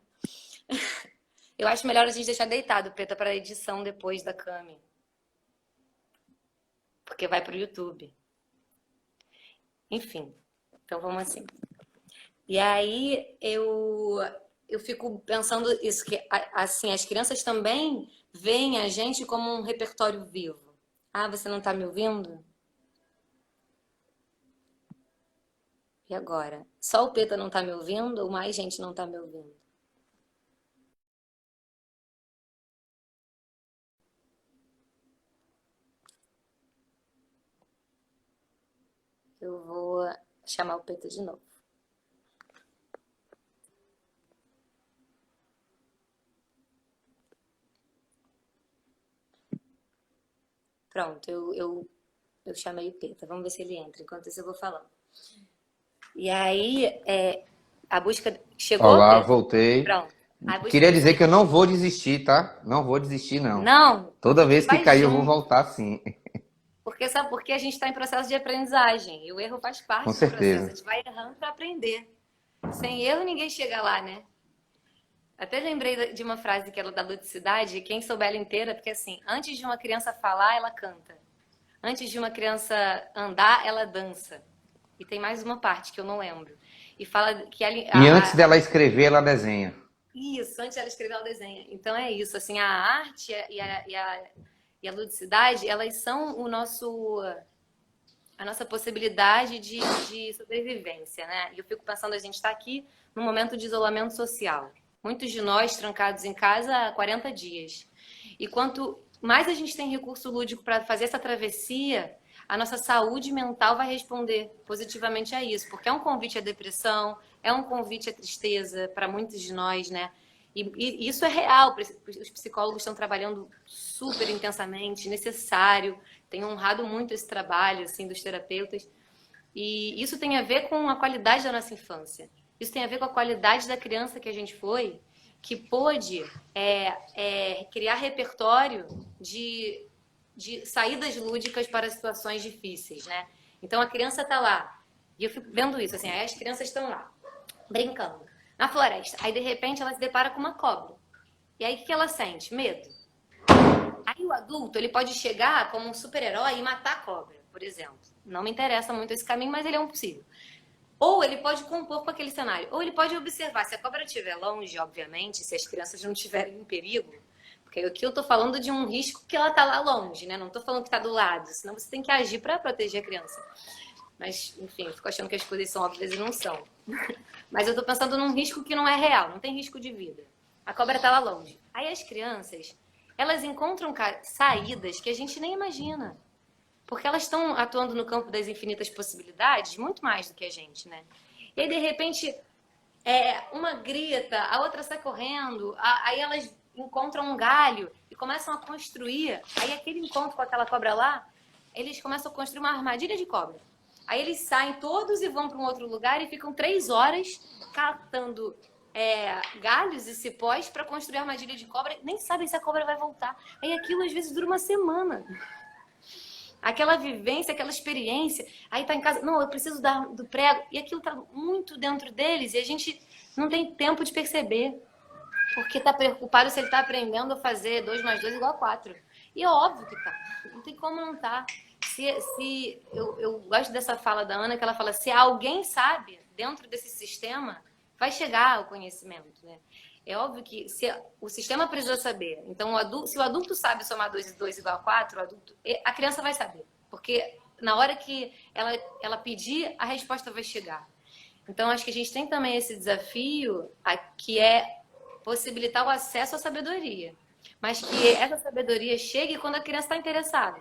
Eu acho melhor a gente deixar deitado, Preta, para edição depois da Cami. Porque vai pro YouTube. Enfim, então vamos assim. E aí eu fico pensando isso, que assim, as crianças também veem a gente como um repertório vivo. Ah, você não tá me ouvindo? E agora? Só o Peta não tá me ouvindo ou mais gente não tá me ouvindo? Eu vou chamar o Peta de novo. Pronto, eu chamei o Peta. Vamos ver se ele entra. Enquanto isso eu vou falando. E aí, a busca... Chegou, Olá, Peta? voltei. Pronto. A busca Queria do dizer que eu sentido. não vou desistir, tá? Não vou desistir, não. Não, Toda a gente vez que vai cair, eu vou junto. voltar sim. Porque sabe por quê? A gente está em processo de aprendizagem. E o erro faz Com parte do processo. A certeza. gente vai errando para aprender. Sem erro, ninguém chega lá, né? Até lembrei de uma frase que era da ludicidade, quem souber ela inteira, porque assim, antes de uma criança falar, ela canta. Antes de uma criança andar, ela dança. E tem mais uma parte que eu não lembro. E fala que E antes dela escrever, ela desenha. isso, antes ela escrever ela desenha. Então é isso, assim, a arte e a ludicidade, elas são a nossa possibilidade de sobrevivência, né? E eu fico pensando, a gente está aqui num momento de isolamento social. Muitos de nós trancados em casa há 40 dias. E quanto mais a gente tem recurso lúdico para fazer essa travessia, a nossa saúde mental vai responder positivamente a isso, porque é um convite à depressão, é um convite à tristeza para muitos de nós, né? E isso é real, os psicólogos estão trabalhando super intensamente, necessário, tenho honrado muito esse trabalho assim dos terapeutas. E isso tem a ver com a qualidade da nossa infância. Isso tem a ver com a qualidade da criança que a gente foi, que pôde criar repertório de saídas lúdicas para situações difíceis, né? Então a criança está lá, e eu fico vendo isso, assim, aí as crianças estão lá, brincando, na floresta. Aí de repente ela se depara com uma cobra. E aí o que ela sente? Medo. Aí o adulto, ele pode chegar como um super-herói e matar a cobra, por exemplo. Não me interessa muito esse caminho, mas ele é um possível. Ou ele pode compor com aquele cenário. Ou ele pode observar. Se a cobra estiver longe, obviamente, se as crianças não estiverem em perigo, porque aqui eu tô falando de um risco que ela tá lá longe, né? Não tô falando que tá do lado, senão você tem que agir para proteger a criança. Mas, enfim, eu fico achando que as coisas são óbvias e não são. Mas eu tô pensando num risco que não é real, não tem risco de vida. A cobra tá lá longe. Aí as crianças, elas encontram saídas que a gente nem imagina. Porque elas estão atuando no campo das infinitas possibilidades muito mais do que a gente, né? E aí, de repente, uma grita, a outra sai correndo, aí elas encontram um galho e começam a construir. Aí aquele encontro com aquela cobra lá, eles começam a construir uma armadilha de cobra. Aí eles saem todos e vão para um outro lugar e ficam 3 horas catando galhos e cipós para construir armadilha de cobra. Nem sabem se a cobra vai voltar. Aí aquilo às vezes dura uma semana. Aquela vivência, aquela experiência. Aí tá em casa, não, eu preciso do prego. E aquilo tá muito dentro deles e a gente não tem tempo de perceber. Porque tá preocupado se ele tá aprendendo a fazer 2 mais 2 igual a 4. E é óbvio que tá. Não tem como não tá. Eu gosto dessa fala da Ana, que ela fala, se alguém sabe, dentro desse sistema, vai chegar ao conhecimento, né? É óbvio que se o sistema precisa saber. Então, se o adulto sabe somar 2 e 2 igual a 4, a criança vai saber. Porque na hora que ela pedir, a resposta vai chegar. Então, acho que a gente tem também esse desafio, que é possibilitar o acesso à sabedoria. mas que essa sabedoria chegue quando a criança está interessada.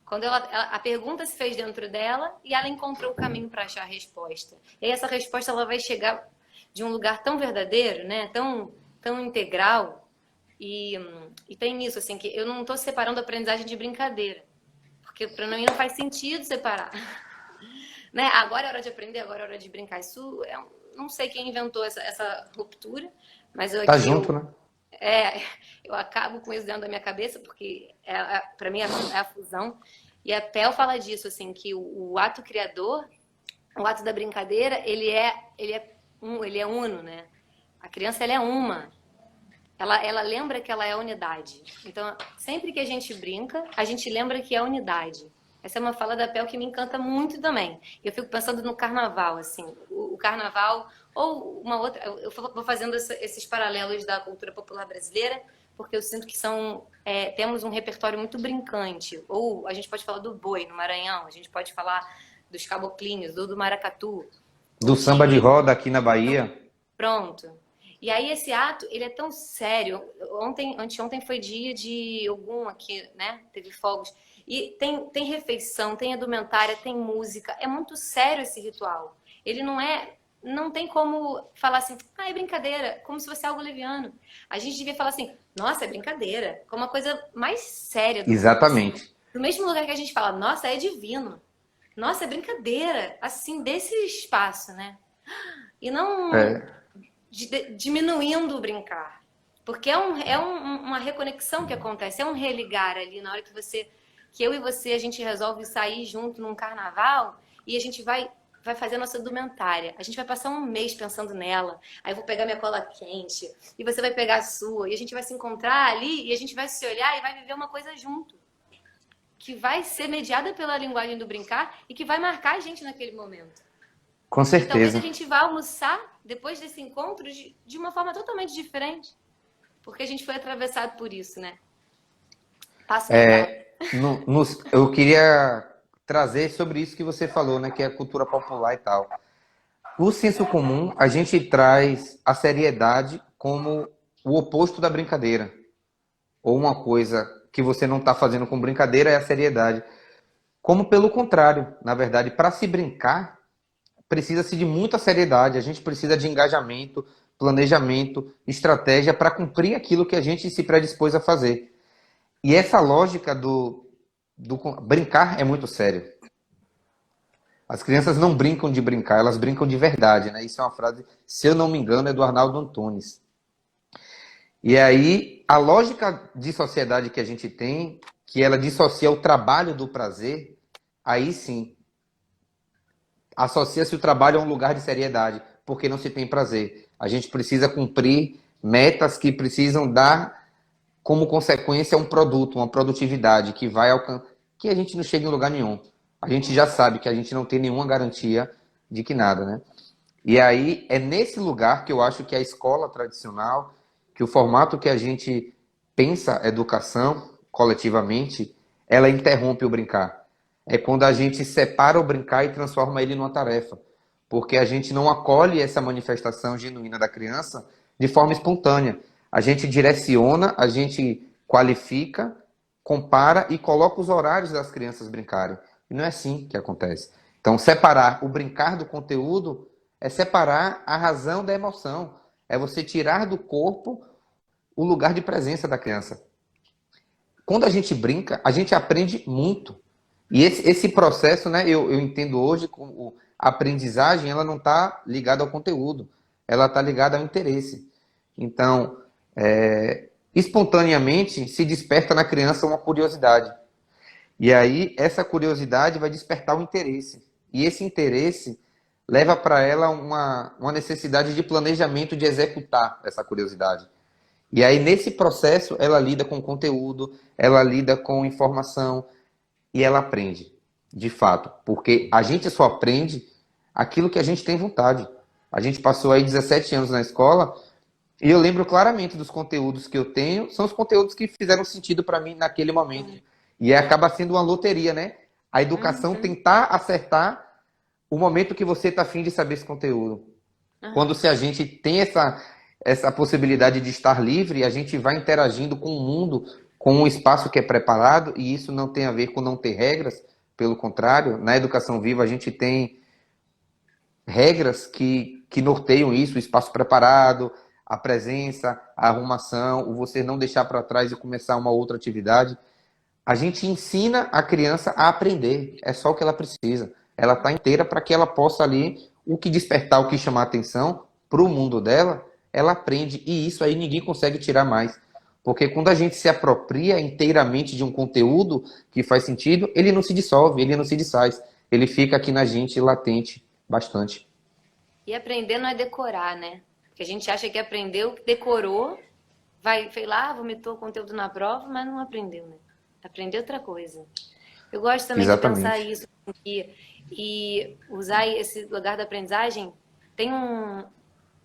Quando a pergunta se fez dentro dela e ela encontrou o caminho para achar a resposta. E aí essa resposta ela vai chegar de um lugar tão verdadeiro, né? Tão integral. E tem isso, assim, que eu não estou separando a aprendizagem de brincadeira. Porque para mim não faz sentido separar. Né? Agora é hora de aprender, agora é hora de brincar. Isso não sei quem inventou essa ruptura, mas Tá junto, né? eu acabo com isso dentro da minha cabeça, porque para mim é a fusão. E a Pel fala disso, assim, que o ato criador, o ato da brincadeira, ele é uno, né? A criança, ela é uma. Ela lembra que ela é a unidade. Então, sempre que a gente brinca, a gente lembra que é a unidade. Essa é uma fala da Pel que me encanta muito também. Eu fico pensando no carnaval, assim. O carnaval, ou uma outra... Eu vou fazendo esses paralelos da cultura popular brasileira, porque eu sinto que temos um repertório muito brincante. Ou a gente pode falar do boi, no Maranhão. A gente pode falar dos caboclinhos, ou do maracatu. Do samba de roda aqui na Bahia. Pronto. E aí esse ato, ele é tão sério. Anteontem foi dia de Ogum aqui, né? Teve fogos. E tem refeição, tem indumentária, tem música. É muito sério esse ritual. Ele não tem como falar assim, é brincadeira, como se fosse algo leviano. A gente devia falar assim, nossa, é brincadeira, como uma coisa mais séria do mundo. Exatamente. No mesmo lugar que a gente fala, nossa, é divino. Nossa, é brincadeira. Assim, desse espaço, né? E não diminuindo o brincar. Porque uma reconexão que acontece, é um religar ali na hora que eu e você, a gente resolve sair junto num carnaval e a gente vai fazer a nossa indumentária. A gente vai passar um mês pensando nela. Aí eu vou pegar minha cola quente e você vai pegar a sua. E a gente vai se encontrar ali e a gente vai se olhar e vai viver uma coisa junto. Que vai ser mediada pela linguagem do brincar e que vai marcar a gente naquele momento. Com certeza. E talvez a gente vá almoçar depois desse encontro de uma forma totalmente diferente. Porque a gente foi atravessado por isso, né? Passa eu queria trazer sobre isso que você falou, né? Que é a cultura popular e tal. O senso comum, a gente traz a seriedade como o oposto da brincadeira. Ou uma coisa que você não está fazendo com brincadeira é a seriedade. Como pelo contrário, na verdade, para se brincar, precisa-se de muita seriedade. A gente precisa de engajamento, planejamento, estratégia para cumprir aquilo que a gente se predispôs a fazer. E essa lógica do brincar é muito sério. As crianças não brincam de brincar, elas brincam de verdade, né? Isso é uma frase, se eu não me engano, é do Arnaldo Antunes. E aí, a lógica de sociedade que a gente tem, que ela dissocia o trabalho do prazer, aí sim, associa-se o trabalho a um lugar de seriedade, porque não se tem prazer. A gente precisa cumprir metas que precisam dar como consequência um produto, uma produtividade que vai alcançar, que a gente não chega em lugar nenhum. A gente já sabe que a gente não tem nenhuma garantia de que nada, né? E aí é nesse lugar que eu acho que a escola tradicional, que o formato que a gente pensa educação coletivamente, ela interrompe o brincar. É quando a gente separa o brincar e transforma ele numa tarefa. Porque a gente não acolhe essa manifestação genuína da criança de forma espontânea. A gente direciona, a gente qualifica, compara e coloca os horários das crianças brincarem. E não é assim que acontece. Então, separar o brincar do conteúdo é separar a razão da emoção. É você tirar do corpo o lugar de presença da criança. Quando a gente brinca, a gente aprende muito. E esse processo, né, eu entendo hoje como a aprendizagem, ela não está ligada ao conteúdo. Ela está ligada ao interesse. Então, espontaneamente, se desperta na criança uma curiosidade. E aí, essa curiosidade vai despertar o interesse. E esse interesse leva para ela uma necessidade de planejamento de executar essa curiosidade. E aí, nesse processo, ela lida com conteúdo, ela lida com informação e ela aprende, de fato. Porque a gente só aprende aquilo que a gente tem vontade. A gente passou aí 17 anos na escola e eu lembro claramente dos conteúdos que eu tenho, são os conteúdos que fizeram sentido para mim naquele momento. E acaba sendo uma loteria, né? A educação tentar acertar o momento que você está afim de saber esse conteúdo. Quando se a gente tem essa possibilidade de estar livre, a gente vai interagindo com o mundo, com um espaço que é preparado, e isso não tem a ver com não ter regras, pelo contrário, na educação viva a gente tem regras que norteiam isso, o espaço preparado, a presença, a arrumação, o você não deixar para trás e começar uma outra atividade. A gente ensina a criança a aprender, é só o que ela precisa. Ela está inteira para que ela possa ali, o que despertar, o que chamar atenção para o mundo dela, ela aprende. E isso aí ninguém consegue tirar mais. Porque quando a gente se apropria inteiramente de um conteúdo que faz sentido, ele não se dissolve, ele não se desfaz. Ele fica aqui na gente latente bastante. E aprender não é decorar, né? Porque a gente acha que aprendeu, decorou, vai, foi lá, vomitou o conteúdo na prova, mas não aprendeu, né? Aprender outra coisa. Eu gosto também de pensar Exatamente. isso e usar esse lugar da aprendizagem. Tem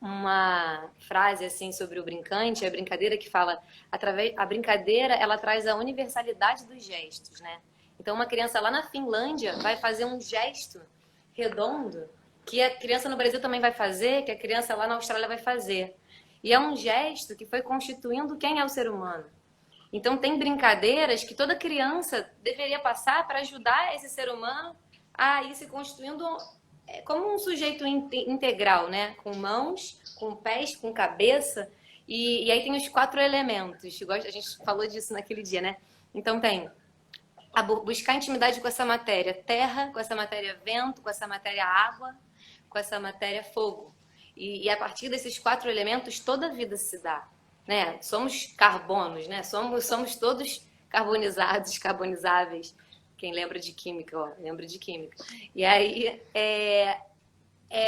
uma frase assim sobre o brincante, a brincadeira que fala, através a brincadeira, ela traz a universalidade dos gestos, né? Então uma criança lá na Finlândia vai fazer um gesto redondo que a criança no Brasil também vai fazer, que a criança lá na Austrália vai fazer. E é um gesto que foi constituindo quem é o ser humano. Então tem brincadeiras que toda criança deveria passar para ajudar esse ser humano a ir se constituindo como um sujeito integral, né? Com mãos, com pés, com cabeça. E aí tem os 4 elementos. A gente falou disso naquele dia, né? Então tem a buscar intimidade com essa matéria terra, com essa matéria vento, com essa matéria água, com essa matéria fogo. E a partir desses 4 elementos toda a vida se dá, né? Somos carbonos, né? Somos todos carbonizados, carbonizáveis. Quem lembra de química, ó, lembra de química. E aí,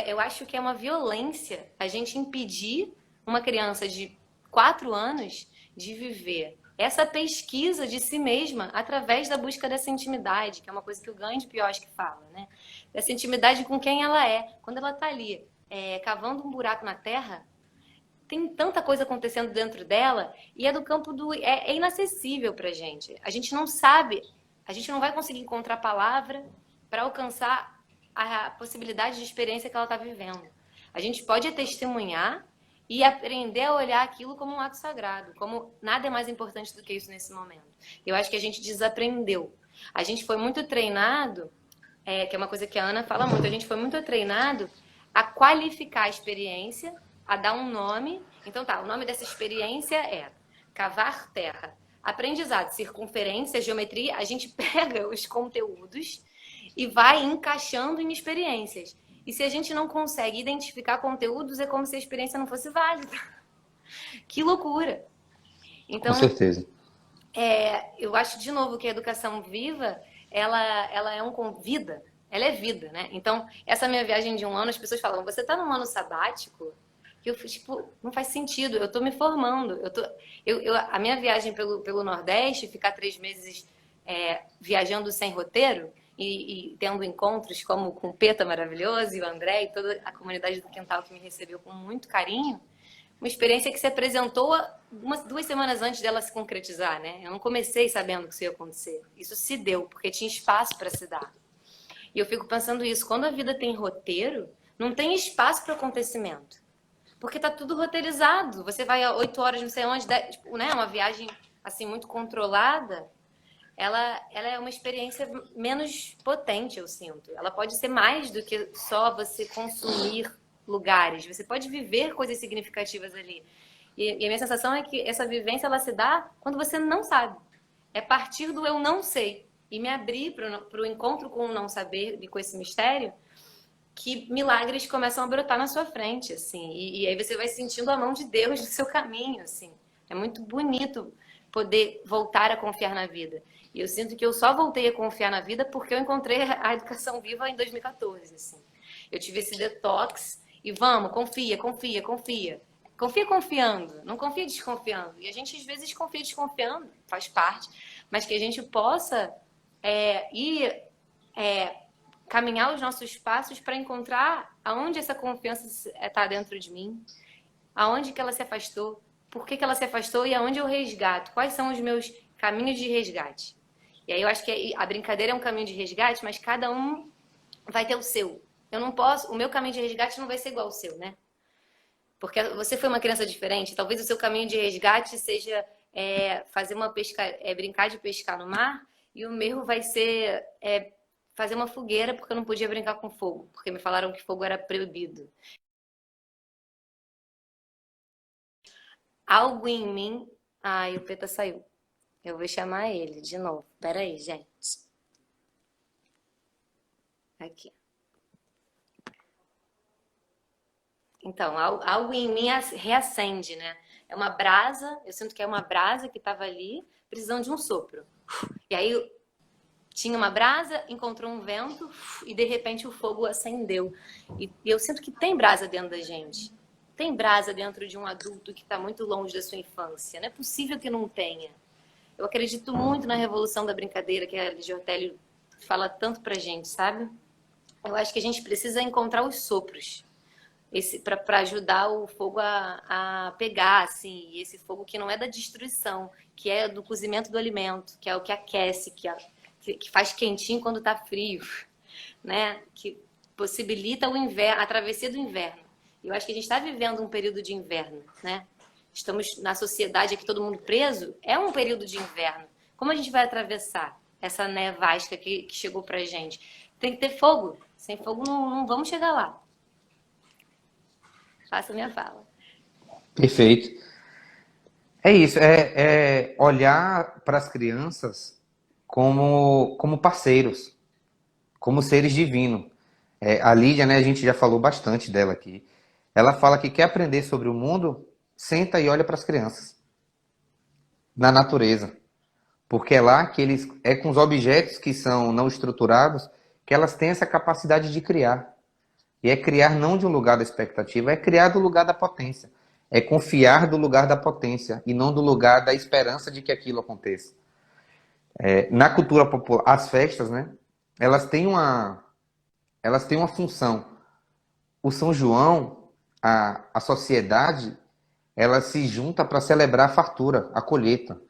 eu acho que é uma violência a gente impedir uma criança de 4 anos de viver essa pesquisa de si mesma através da busca dessa intimidade, que é uma coisa que o Gandhi Pioski fala, né? Dessa intimidade com quem ela é. Quando ela está ali cavando um buraco na terra, tem tanta coisa acontecendo dentro dela e é do campo do... É inacessível pra gente. A gente não sabe, a gente não vai conseguir encontrar palavra para alcançar a possibilidade de experiência que ela está vivendo. A gente pode testemunhar e aprender a olhar aquilo como um ato sagrado, como nada é mais importante do que isso nesse momento. Eu acho que a gente desaprendeu. A gente foi muito treinado, que é uma coisa que a Ana fala muito, a gente foi muito treinado a qualificar a experiência, a dar um nome. Então tá, o nome dessa experiência é cavar terra. Aprendizado, circunferência, geometria, a gente pega os conteúdos e vai encaixando em experiências. E se a gente não consegue identificar conteúdos, é como se a experiência não fosse válida. Que loucura! Com Então, certeza. eu acho, de novo, que a educação viva, ela é vida. Ela é vida, né? Então, essa minha viagem de um ano, as pessoas falam, você tá num ano sabático? Que eu, tipo, não faz sentido, eu tô me formando. A minha viagem pelo Nordeste, ficar 3 meses viajando sem roteiro, e tendo encontros como com o Peta maravilhoso e o André e toda a comunidade do Quintal que me recebeu com muito carinho, uma experiência que se apresentou 2 semanas antes dela se concretizar, né? Eu não comecei sabendo que isso ia acontecer. Isso se deu, porque tinha espaço para se dar. E eu fico pensando isso, quando a vida tem roteiro, não tem espaço para acontecimento. Porque tá tudo roteirizado. Você vai a 8 horas, não sei onde, tipo, né? Uma viagem assim muito controlada. Ela é uma experiência menos potente, eu sinto. Ela pode ser mais do que só você consumir lugares. Você pode viver coisas significativas ali. E a minha sensação é que essa vivência ela se dá quando você não sabe. É partir do eu não sei. E me abrir para o encontro com o não saber e com esse mistério, que milagres começam a brotar na sua frente, assim. E aí você vai sentindo a mão de Deus no seu caminho, assim. É muito bonito poder voltar a confiar na vida. E eu sinto que eu só voltei a confiar na vida porque eu encontrei a educação viva em 2014, assim. Eu tive esse detox e vamos, confia, confia, confia. Confia confiando, não confia desconfiando. E a gente às vezes confia desconfiando, faz parte, mas que a gente possa ir caminhar os nossos passos para encontrar aonde essa confiança está dentro de mim, aonde que ela se afastou, por que ela se afastou e aonde eu resgato, quais são os meus caminhos de resgate. E aí eu acho que a brincadeira é um caminho de resgate, mas cada um vai ter o seu. Eu não posso, o meu caminho de resgate não vai ser igual ao seu, né? Porque você foi uma criança diferente, talvez o seu caminho de resgate seja fazer uma pesca, brincar de pescar no mar, e o meu vai ser fazer uma fogueira porque eu não podia brincar com fogo, porque me falaram que fogo era proibido. Algo em mim. Ai, o Peta saiu. Eu vou chamar ele de novo. Pera aí, gente. Aqui. Então, algo em mim reacende, né? É uma brasa, eu sinto que é uma brasa que estava ali, precisando de um sopro. E aí tinha uma brasa, encontrou um vento e de repente o fogo acendeu. E eu sinto que tem brasa dentro da gente. Tem brasa dentro de um adulto que está muito longe da sua infância. Não é possível que não tenha. Eu acredito muito na revolução da brincadeira que a Ligia Ortelli fala tanto pra gente, sabe? Eu acho que a gente precisa encontrar os sopros para ajudar o fogo a pegar, assim, e esse fogo que não é da destruição, que é do cozimento do alimento, que é o que aquece, que faz quentinho quando está frio, né? Que possibilita o inverno, a travessia do inverno. Eu acho que a gente está vivendo um período de inverno, né? Estamos na sociedade aqui, todo mundo preso, é um período de inverno. Como a gente vai atravessar essa nevasca que chegou pra gente? Tem que ter fogo. Sem fogo não vamos chegar lá. Faça a minha fala. Perfeito. É isso, é olhar para as crianças como parceiros, como seres divinos. A Lídia, né, a gente já falou bastante dela aqui. Ela fala que quer aprender sobre o mundo, senta e olha para as crianças, na natureza. Porque é lá que é com os objetos que são não estruturados, que elas têm essa capacidade de criar. E é criar não de um lugar da expectativa, é criar do lugar da potência. É confiar do lugar da potência e não do lugar da esperança de que aquilo aconteça. Na cultura popular, as festas, né? Elas têm uma função. O São João, a sociedade, ela se junta para celebrar a fartura, a colheita.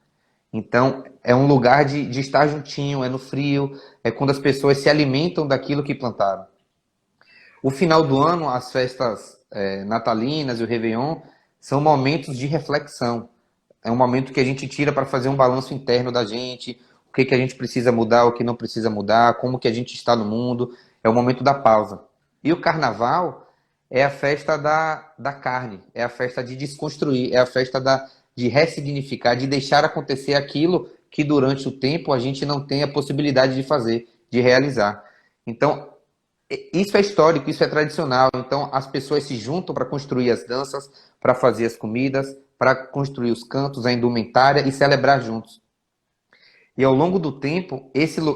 Então, é um lugar de estar juntinho, é no frio, é quando as pessoas se alimentam daquilo que plantaram. O final do ano, as festas natalinas e o Réveillon são momentos de reflexão. É um momento que a gente tira para fazer um balanço interno da gente, o que a gente precisa mudar, o que não precisa mudar, como que a gente está no mundo. É o momento da pausa. E o carnaval é a festa da carne, é a festa de desconstruir, é a festa de ressignificar, de deixar acontecer aquilo que durante o tempo a gente não tem a possibilidade de fazer, de realizar. Então, isso é histórico, isso é tradicional. Então, as pessoas se juntam para construir as danças, para fazer as comidas, para construir os cantos, a indumentária e celebrar juntos. E ao longo do tempo,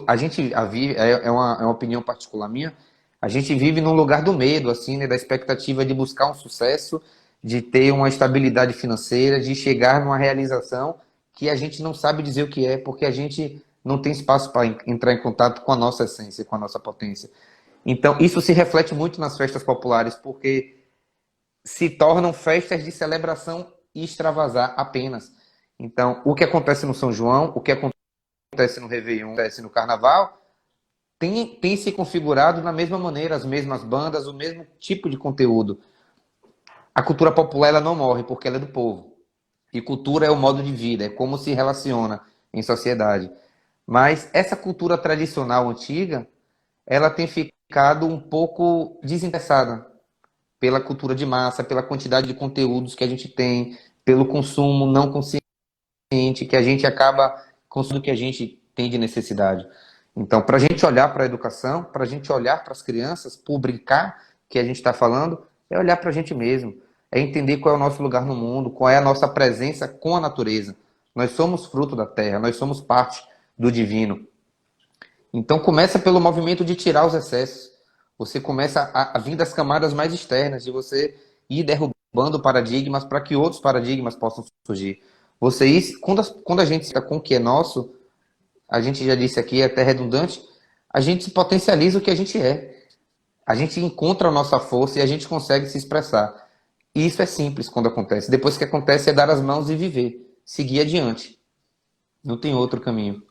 a gente vive, é uma opinião particular minha, a gente vive num lugar do medo, assim, né, da expectativa de buscar um sucesso, de ter uma estabilidade financeira, de chegar numa realização que a gente não sabe dizer o que é, porque a gente não tem espaço para entrar em contato com a nossa essência, com a nossa potência. Então, isso se reflete muito nas festas populares, porque se tornam festas de celebração e extravasar apenas. Então, o que acontece no São João, o que acontece no Réveillon, acontece no Carnaval, tem se configurado da mesma maneira, as mesmas bandas, o mesmo tipo de conteúdo. A cultura popular ela não morre, porque ela é do povo. E cultura é o modo de vida, é como se relaciona em sociedade. Mas essa cultura tradicional antiga, ela tem ficado um pouco desinteressada pela cultura de massa, pela quantidade de conteúdos que a gente tem, pelo consumo não consciente que a gente acaba consumindo o que a gente tem de necessidade. Então, para a gente olhar para a educação, para a gente olhar para as crianças, por brincar que a gente está falando, é olhar para a gente mesmo, é entender qual é o nosso lugar no mundo, qual é a nossa presença com a natureza. Nós somos fruto da terra, nós somos parte do divino. Então começa pelo movimento de tirar os excessos. Você começa a vir das camadas mais externas, de você ir derrubando paradigmas para que outros paradigmas possam surgir. Quando a gente está com o que é nosso, a gente já disse aqui, é até redundante, a gente se potencializa o que a gente é. A gente encontra a nossa força e a gente consegue se expressar. E isso é simples quando acontece. Depois que acontece é dar as mãos e viver. Seguir adiante. Não tem outro caminho.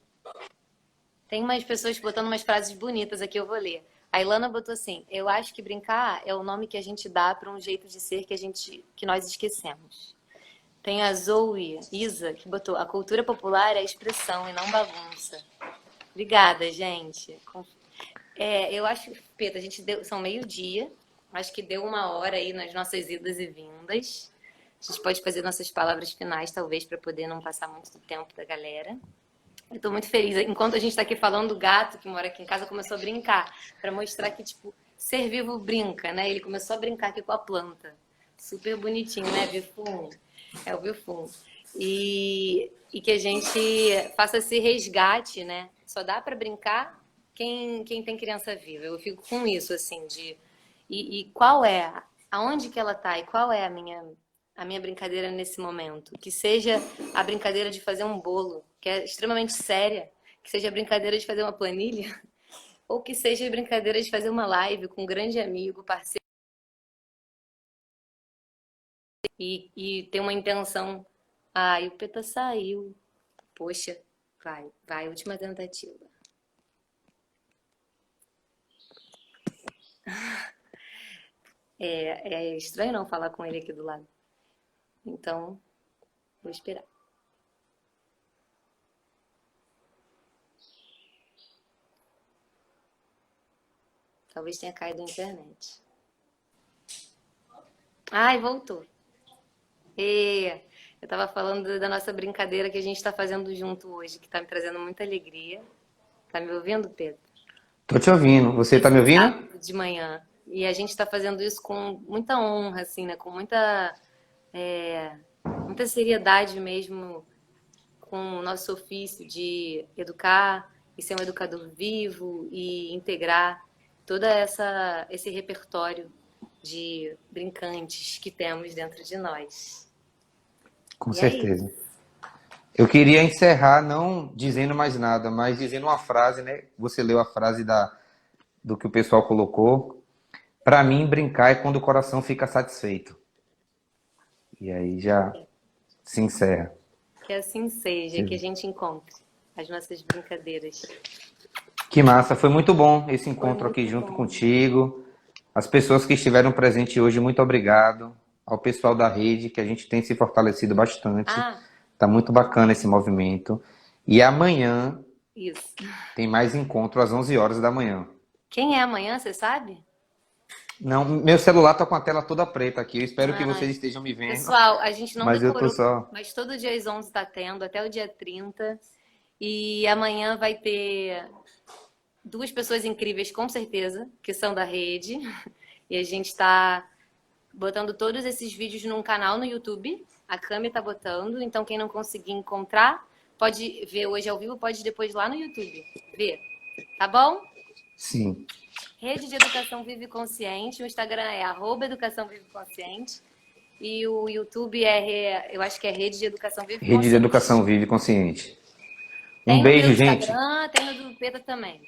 Tem umas pessoas botando umas frases bonitas aqui, eu vou ler. A Ilana botou assim: eu acho que brincar é o nome que a gente dá para um jeito de ser que nós esquecemos. Tem a Zoe Isa que botou: a cultura popular é expressão e não bagunça. Obrigada, gente. Eu acho, Pedro, a gente deu, são meio-dia. Acho que deu 1 hora aí nas nossas idas e vindas. A gente pode fazer nossas palavras finais, talvez, para poder não passar muito do tempo da galera. Eu tô muito feliz. Enquanto a gente tá aqui falando, o gato que mora aqui em casa começou a brincar, para mostrar que, tipo, ser vivo brinca, né? Ele começou a brincar aqui com a planta. Super bonitinho, né, Bifum? É o Bifum. E que a gente faça esse resgate, né? Só dá para brincar quem tem criança viva. Eu fico com isso, assim, de... E qual é? Aonde que ela tá? E qual é a minha brincadeira nesse momento? Que seja a brincadeira de fazer um bolo, que é extremamente séria, que seja a brincadeira de fazer uma planilha, ou que seja a brincadeira de fazer uma live com um grande amigo, parceiro, e ter uma intenção. Ai, o Peta saiu. Poxa, vai, última tentativa. É estranho não falar com ele aqui do lado. Então, vou esperar. Talvez tenha caído a internet. Ai, voltou. Eu tava falando da nossa brincadeira que a gente tá fazendo junto hoje, que tá me trazendo muita alegria. Tá me ouvindo, Pedro? Tô te ouvindo. Você tá Esse me ouvindo? sábado de manhã. E a gente tá fazendo isso com muita honra, assim, né? Com muita seriedade mesmo, com o nosso ofício de educar e ser um educador vivo e integrar esse repertório de brincantes que temos dentro de nós. Com E é isso. certeza. Eu queria encerrar não dizendo mais nada, mas dizendo uma frase, né? Você leu a frase do que o pessoal colocou. Para mim, brincar é quando o coração fica satisfeito. E aí já se encerra. Que assim seja, que a gente encontre as nossas brincadeiras. Que massa, foi muito bom esse Foi encontro aqui muito junto bom. contigo. As pessoas que estiveram presentes hoje, muito obrigado. Ao pessoal da rede, que a gente tem se fortalecido bastante. Ah, Tá muito bacana esse movimento. E amanhã isso. tem mais encontro às 11 horas da manhã. Quem é amanhã, você sabe? Não, meu celular tá com a tela toda preta aqui. Eu espero que Ai, vocês estejam me vendo, pessoal, a gente não mas eu tô decorou, só. mas todo dia às 11 tá tendo, até o dia 30. E amanhã vai ter 2 pessoas incríveis, com certeza, que são da rede. E a gente está botando todos esses vídeos num canal no YouTube. A Cami está botando, então quem não conseguir encontrar, pode ver hoje ao vivo, pode depois lá no YouTube ver. Tá bom? Sim. Rede de Educação Vive Consciente. O Instagram é @Educação Vive Consciente. E o YouTube eu acho que é Rede de Educação Vive Rede de Consciente. Educação Vive Consciente. Um Tem no meu beijo, gente. Instagram, tem no do Pedro também.